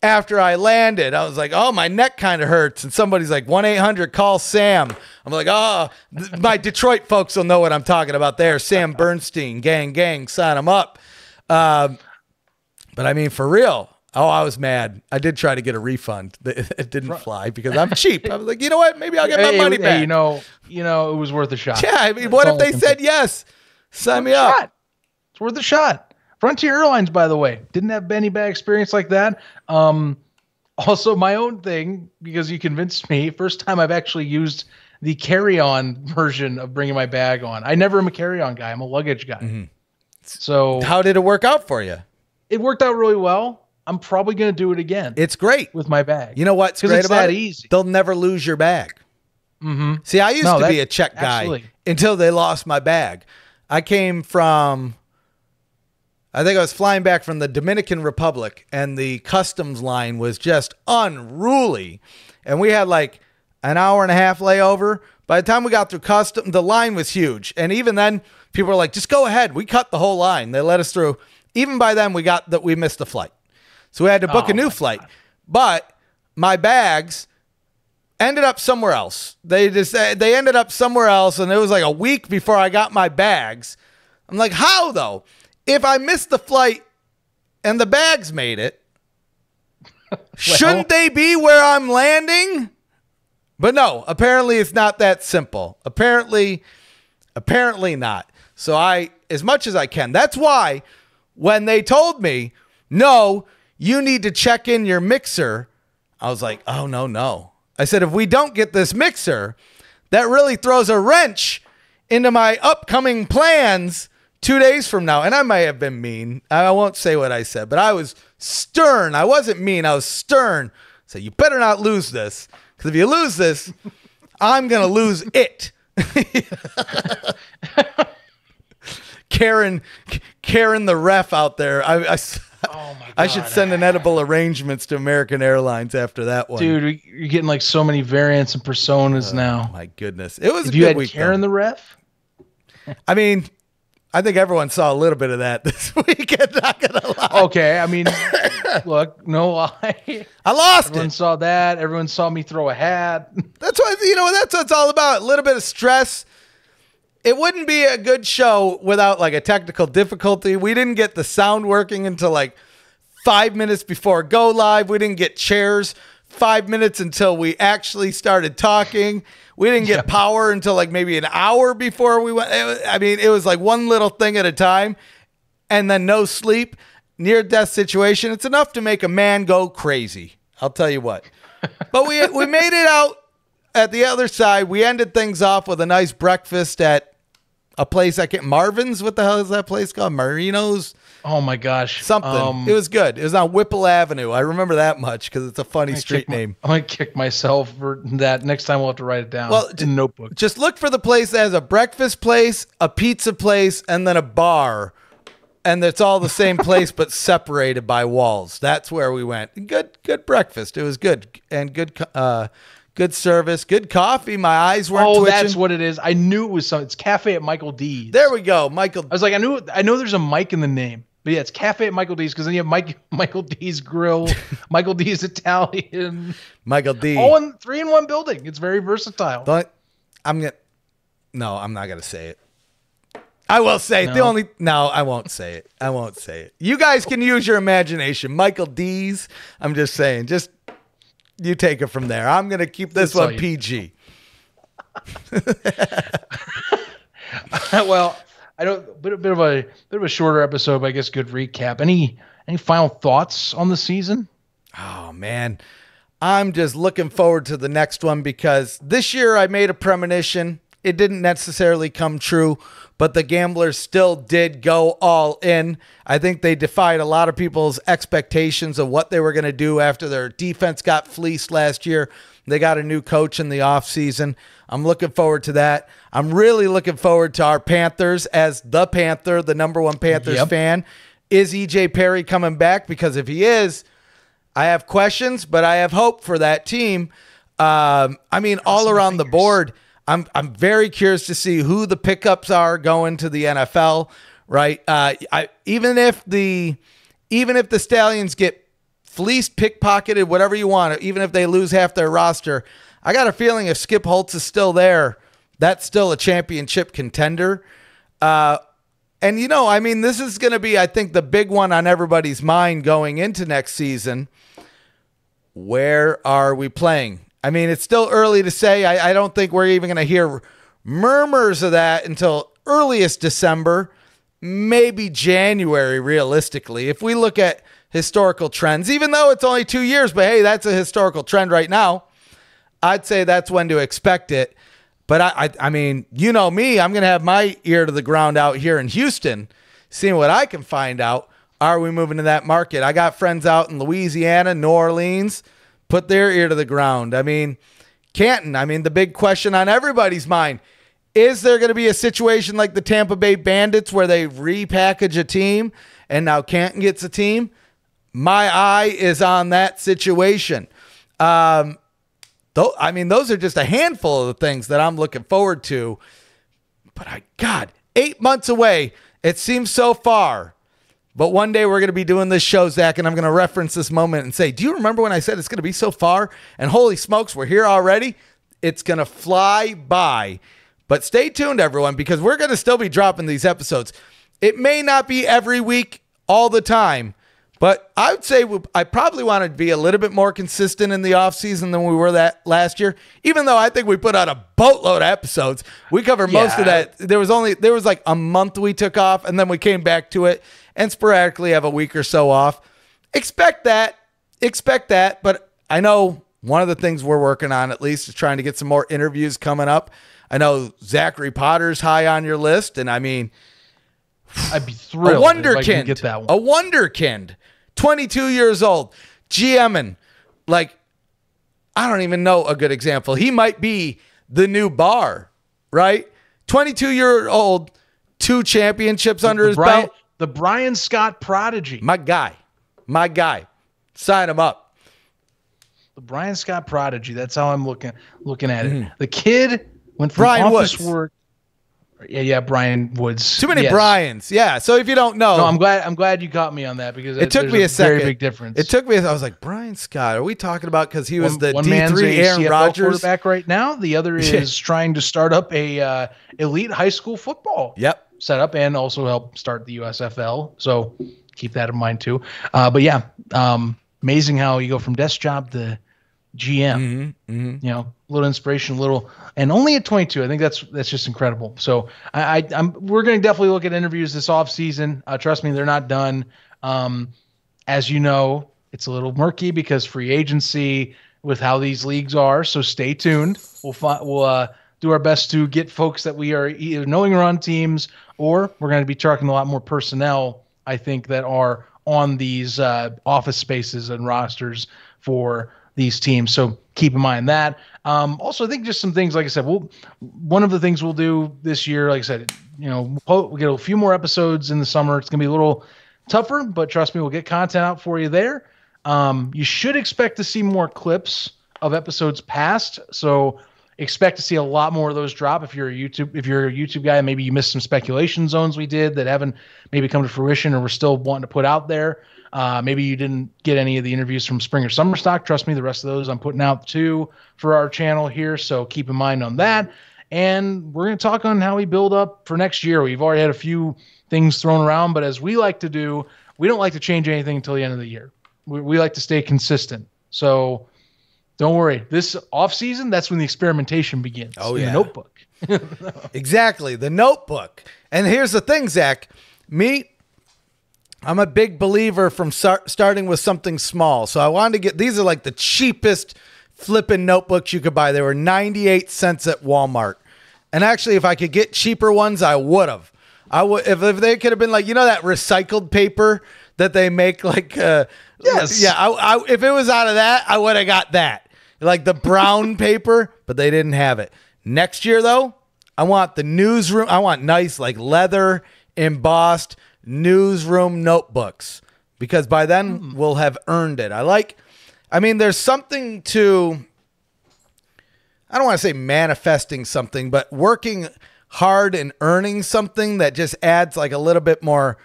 after I landed. I was like, oh, my neck kind of hurts. And somebody's like, 1-800-CALL Sam. I'm like, oh, my Detroit folks will know what I'm talking about there. Sam Bernstein, gang, sign them up. But I mean, for real. Oh, I was mad. I did try to get a refund. It didn't fly because I'm cheap. I was like, you know what? Maybe I'll get my money back. You know, it was worth a shot. Yeah, I mean, what if they said yes? Sign me up. It's worth a shot. Frontier Airlines, by the way, didn't have any bad experience like that. Also, my own thing, because you convinced me, first time I've actually used the carry-on version of bringing my bag on. I never am a carry-on guy. I'm a luggage guy. Mm-hmm. So how did it work out for you? It worked out really well. I'm probably going to do it again. It's great with my bag. You know what's great it's about that it? Easy. They'll never lose your bag. Mm-hmm. See, I used to be a check guy until they lost my bag. I came from, I think I was flying back from the Dominican Republic, and the customs line was just unruly. And we had like an hour and a half layover. By the time we got through customs, the line was huge. And even then, people were like, just go ahead. We cut the whole line. They let us through. Even by then, we missed the flight. So we had to book a new flight. But my bags ended up somewhere else. They ended up somewhere else, and it was like a week before I got my bags. I'm like, how though? If I missed the flight and the bags made it, shouldn't they be where I'm landing? But no, apparently it's not that simple. Apparently not. So as much as I can. That's why when they told me, no, you need to check in your mixer, I was like, oh, no. I said, if we don't get this mixer, that really throws a wrench into my upcoming plans 2 days from now. And I might have been mean. I won't say what I said, but I was stern. I wasn't mean. I was stern. I said, you better not lose this, because if you lose this, I'm going to lose it. Karen the ref out there. Oh my God. I should send an edible arrangements to American Airlines after that one. Dude, you're getting like so many variants and personas now. My goodness. It was if a you good had week. Karen the ref? I mean, I think everyone saw a little bit of that this weekend, not gonna lie. Okay, I mean, look, no lie. I lost Everyone saw that. Everyone saw me throw a hat. That's what it's all about. A little bit of stress. It wouldn't be a good show without like a technical difficulty. We didn't get the sound working until like 5 minutes before go live. We didn't get chairs 5 minutes until we actually started talking. We didn't get power until like maybe an hour before we went. It was like one little thing at a time, and then no sleep, near-death situation. It's enough to make a man go crazy. I'll tell you what. But we made it out at the other side. We ended things off with a nice breakfast at a place Marvin's. What the hell is that place called? Marino's? Oh my gosh. Something. It was good. It was on Whipple Avenue. I remember that much because it's a funny street name. I'm going to kick myself for that. Next time we'll have to write it down in a notebook. Just look for the place that has a breakfast place, a pizza place, and then a bar. And it's all the same place but separated by walls. That's where we went. Good breakfast. It was good. And good service, good coffee. My eyes weren't twitching. That's what it is. I knew it was something. It's Cafe at Michael D's. There we go, Michael. I was like, I know there's a Mike in the name, but yeah, it's Cafe at Michael D's because then you have Michael D's Grill, Michael D's Italian, Michael D. All in 3-in-1 building. It's very versatile. I'm not gonna say it. I will say it. I won't say it. I won't say it. You guys can use your imagination. Michael D's. I'm just saying. Just you take it from there. I'm gonna keep this one PG. Well, I don't. Bit of a shorter episode, but I guess good recap. Any final thoughts on the season? Oh man, I'm just looking forward to the next one because this year I made a premonition. it didn't necessarily come true, but the Gamblers still did go all in. I think they defied a lot of people's expectations of what they were going to do after their defense got fleeced last year. They got a new coach in the offseason. I'm looking forward to that. I'm really looking forward to our Panthers as the Panther, the number one Panthers fan. Is EJ Perry coming back? Because if he is, I have questions, but I have hope for that team. I mean, all around the board, I'm very curious to see who the pickups are going to the NFL, right? Even if the Stallions get fleeced, pickpocketed, whatever you want, even if they lose half their roster, I got a feeling if Skip Holtz is still there, that's still a championship contender. And, you know, I mean, this is going to be, I think, the big one on everybody's mind going into next season. Where are we playing? I mean, it's still early to say. I don't think we're even going to hear murmurs of that until earliest December, maybe January, realistically. If we look at historical trends, even though it's only 2 years, but hey, that's a historical trend right now. I'd say that's when to expect it. But I mean, you know me, I'm going to have my ear to the ground out here in Houston, seeing what I can find out. Are we moving to that market? I got friends out in Louisiana, New Orleans, put their ear to the ground. I mean, Canton, I mean, the big question on everybody's mind, is there going to be a situation like the Tampa Bay Bandits where they repackage a team and now Canton gets a team? My eye is on that situation. I mean, those are just a handful of the things that I'm looking forward to. But God, 8 months away. It seems so far. But one day we're going to be doing this show, Zach, and I'm going to reference this moment and say, do you remember when I said it's going to be so far? And holy smokes, we're here already. It's going to fly by. But stay tuned, everyone, because we're going to still be dropping these episodes. It may not be every week all the time, but I would say I probably want to be a little bit more consistent in the offseason than we were that last year, even though I think we put out a boatload of episodes. We covered most of that. There was like a month we took off, and then we came back to it and sporadically have a week or so off. Expect that. But I know one of the things we're working on, at least, is trying to get some more interviews coming up. I know Zachary Potter's high on your list, and I mean, I'd be thrilled if I could get that one. A wonderkind, 22 years old, GMing. Like, I don't even know a good example. He might be the new Barr, right? 22-year-old, 2 championships under his belt. The Brian Scott prodigy. My guy. Sign him up. The Brian Scott prodigy. That's how I'm looking at it. The kid went from Brian office Woods. work. Yeah, Brian Woods. Too many Bryans. Yeah. So if you don't know, no, I'm glad you caught me on that because it took me a second. Very big difference. It took me. I was like, Brian Scott. Are we talking about because he was the one D3 man's Aaron CFL Rodgers quarterback right now? The other is trying to start up a elite high school football. Setup and also help start the USFL. So keep that in mind too. But yeah, amazing how you go from desk job to GM. You know, a little inspiration, and only at 22. I think that's just incredible. So we're going to definitely look at interviews this off season. Trust me, they're not done. As you know, it's a little murky because free agency with how these leagues are. So stay tuned. We'll do our best to get folks that we are either knowing are on teams, or we're going to be talking a lot more personnel, I think, that are on these office spaces and rosters for these teams. So keep in mind that. Also, I think just some things, like I said, one of the things we'll do this year, like I said, you know, we'll get a few more episodes in the summer. It's going to be a little tougher, but trust me, we'll get content out for you there. You should expect to see more clips of episodes past. So expect to see a lot more of those drop. If you're a YouTube guy, maybe you missed some speculation zones we did that haven't maybe come to fruition or we're still wanting to put out there. Maybe you didn't get any of the interviews from spring or summer stock. Trust me, the rest of those I'm putting out too for our channel here. So keep in mind on that. And we're going to talk on how we build up for next year. We've already had a few things thrown around, but as we like to do, we don't like to change anything until the end of the year. We like to stay consistent. So don't worry. This off season, that's when the experimentation begins. Oh, in yeah. The notebook. Exactly. The notebook. And here's the thing, Zach. I'm a big believer from starting with something small. So I wanted to get, these are like the cheapest flipping notebooks you could buy. They were 98 cents at Walmart. And actually, if I could get cheaper ones, I would have. I would if they could have been like, that recycled paper that they make like Yes. Yeah, if it was out of that, I would have got that. Like the brown paper, but they didn't have it. Next year though, I want the newsroom. I want nice like leather embossed newsroom notebooks because by then we'll have earned it. There's something to, I don't want to say manifesting something, but working hard and earning something that just adds like a little bit more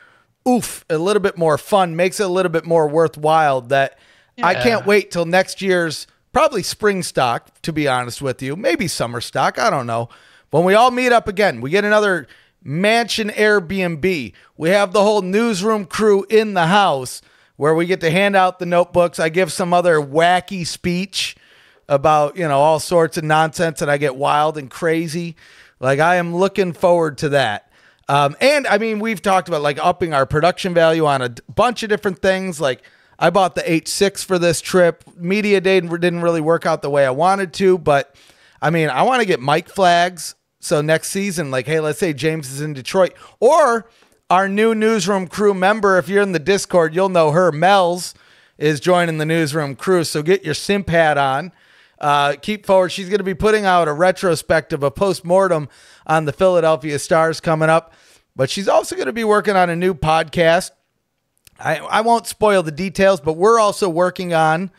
a little bit more fun, makes it a little bit more worthwhile. That I can't wait till next year's probably spring stock, to be honest with you, maybe summer stock. I don't know. When we all meet up again, we get another mansion Airbnb. We have the whole newsroom crew in the house where we get to hand out the notebooks. I give some other wacky speech about, all sorts of nonsense, and I get wild and crazy. Like, I am looking forward to that. We've talked about like upping our production value on a bunch of different things. Like I bought the H6 for this trip. Media day didn't really work out the way I wanted to, but I want to get mic flags. So next season, like, hey, let's say James is in Detroit, or our new newsroom crew member. If you're in the Discord, you'll know her. Mel's is joining the newsroom crew. So get your simp hat on. Keep forward. She's going to be putting out a retrospective, a postmortem on the Philadelphia Stars coming up, but she's also going to be working on a new podcast. I won't spoil the details, but we're also working on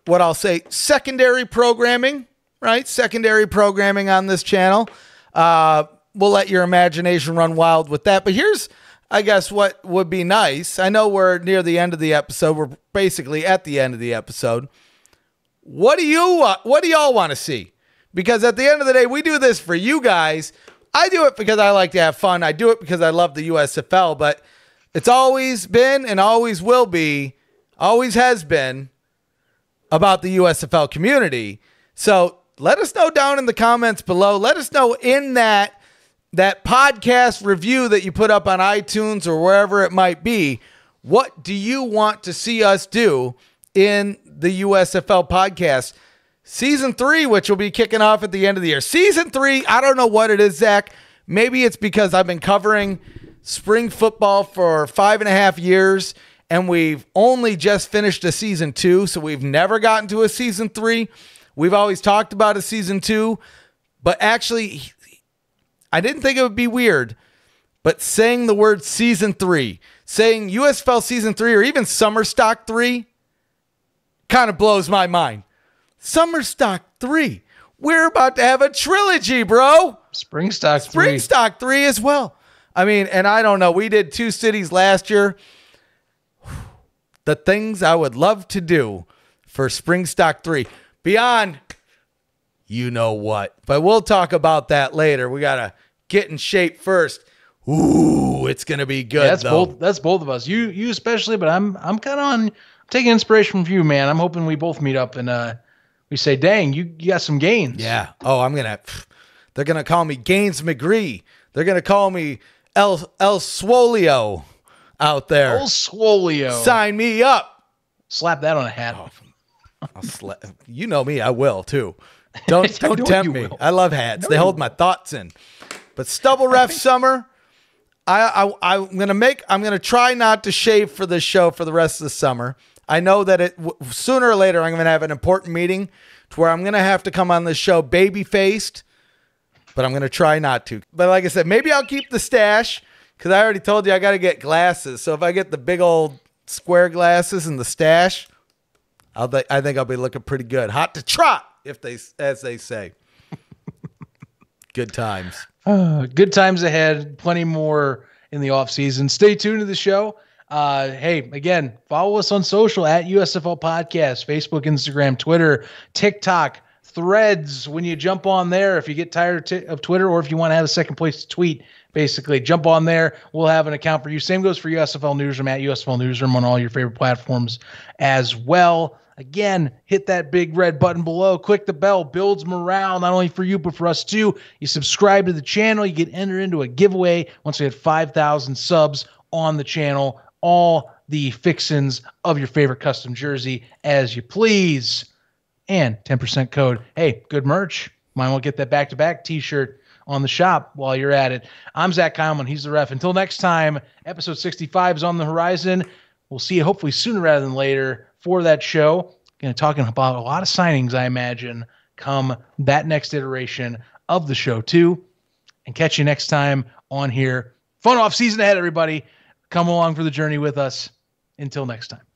what I'll say secondary programming, right? Secondary programming on this channel. We'll let your imagination run wild with that. But here's, I guess, what would be nice. I know we're near the end of the episode. We're basically at the end of the episode. What do y'all want to see? Because at the end of the day, we do this for you guys. I do it because I like to have fun. I do it because I love the USFL, but it's always been and always will be, always has been about the USFL community. So let us know down in the comments below. Let us know in that podcast review that you put up on iTunes or wherever it might be. What do you want to see us do in the USFL podcast? Season 3, which will be kicking off at the end of the year. Season 3, I don't know what it is, Zach. Maybe it's because I've been covering spring football for 5.5 years, and we've only just finished a season 2, so we've never gotten to a season 3. We've always talked about a season 2, but actually, I didn't think it would be weird, but saying the word season 3, saying USFL season 3, or even summer stock 3, kind of blows my mind. Summer stock 3. We're about to have a trilogy, bro. Spring stock 3. Spring stock 3 as well. And I don't know. We did 2 cities last year. The things I would love to do for spring stock 3. Beyond you know what. But we'll talk about that later. We got to get in shape first. Ooh, it's going to be good, That's both of us. You especially, but I'm kind of taking inspiration from you, man. I'm hoping we both meet up and we say, dang, you got some gains. Yeah. Oh, they're going to call me Gaines McGree. They're going to call me El Swolio out there. El Swolio. Sign me up. Slap that on a hat. You know me, I will too. Don't tempt me. I love hats. They hold my thoughts in. But stubble ref summer, I'm gonna try not to shave for this show for the rest of the summer. I know that sooner or later I'm gonna have an important meeting to where I'm gonna have to come on this show baby faced, but I'm gonna try not to. But like I said, maybe I'll keep the stash because I already told you I gotta get glasses. So if I get the big old square glasses and the stash, I think I'll be looking pretty good. Hot to trot, as they say. Good times. Good times ahead. Plenty more in the off season. Stay tuned to the show. Hey, again, follow us on social at USFL Podcast, Facebook, Instagram, Twitter, TikTok, Threads. When you jump on there, if you get tired of Twitter or if you want to have a second place to tweet, basically jump on there. We'll have an account for you. Same goes for USFL Newsroom at USFL Newsroom on all your favorite platforms as well. Again, hit that big red button below. Click the bell. Builds morale, not only for you, but for us too. You subscribe to the channel. You get entered into a giveaway once we hit 5,000 subs on the channel. All the fixins of your favorite custom jersey as you please. And 10% code. Hey, good merch. Might want to get that back-to-back t-shirt on the shop while you're at it. I'm Zach Kyleman. He's the ref. Until next time, episode 65 is on the horizon. We'll see you hopefully sooner rather than later for that show. Going to talking about a lot of signings, I imagine, come that next iteration of the show too. And catch you next time on here. Fun off season ahead, everybody. Come along for the journey with us. Until next time.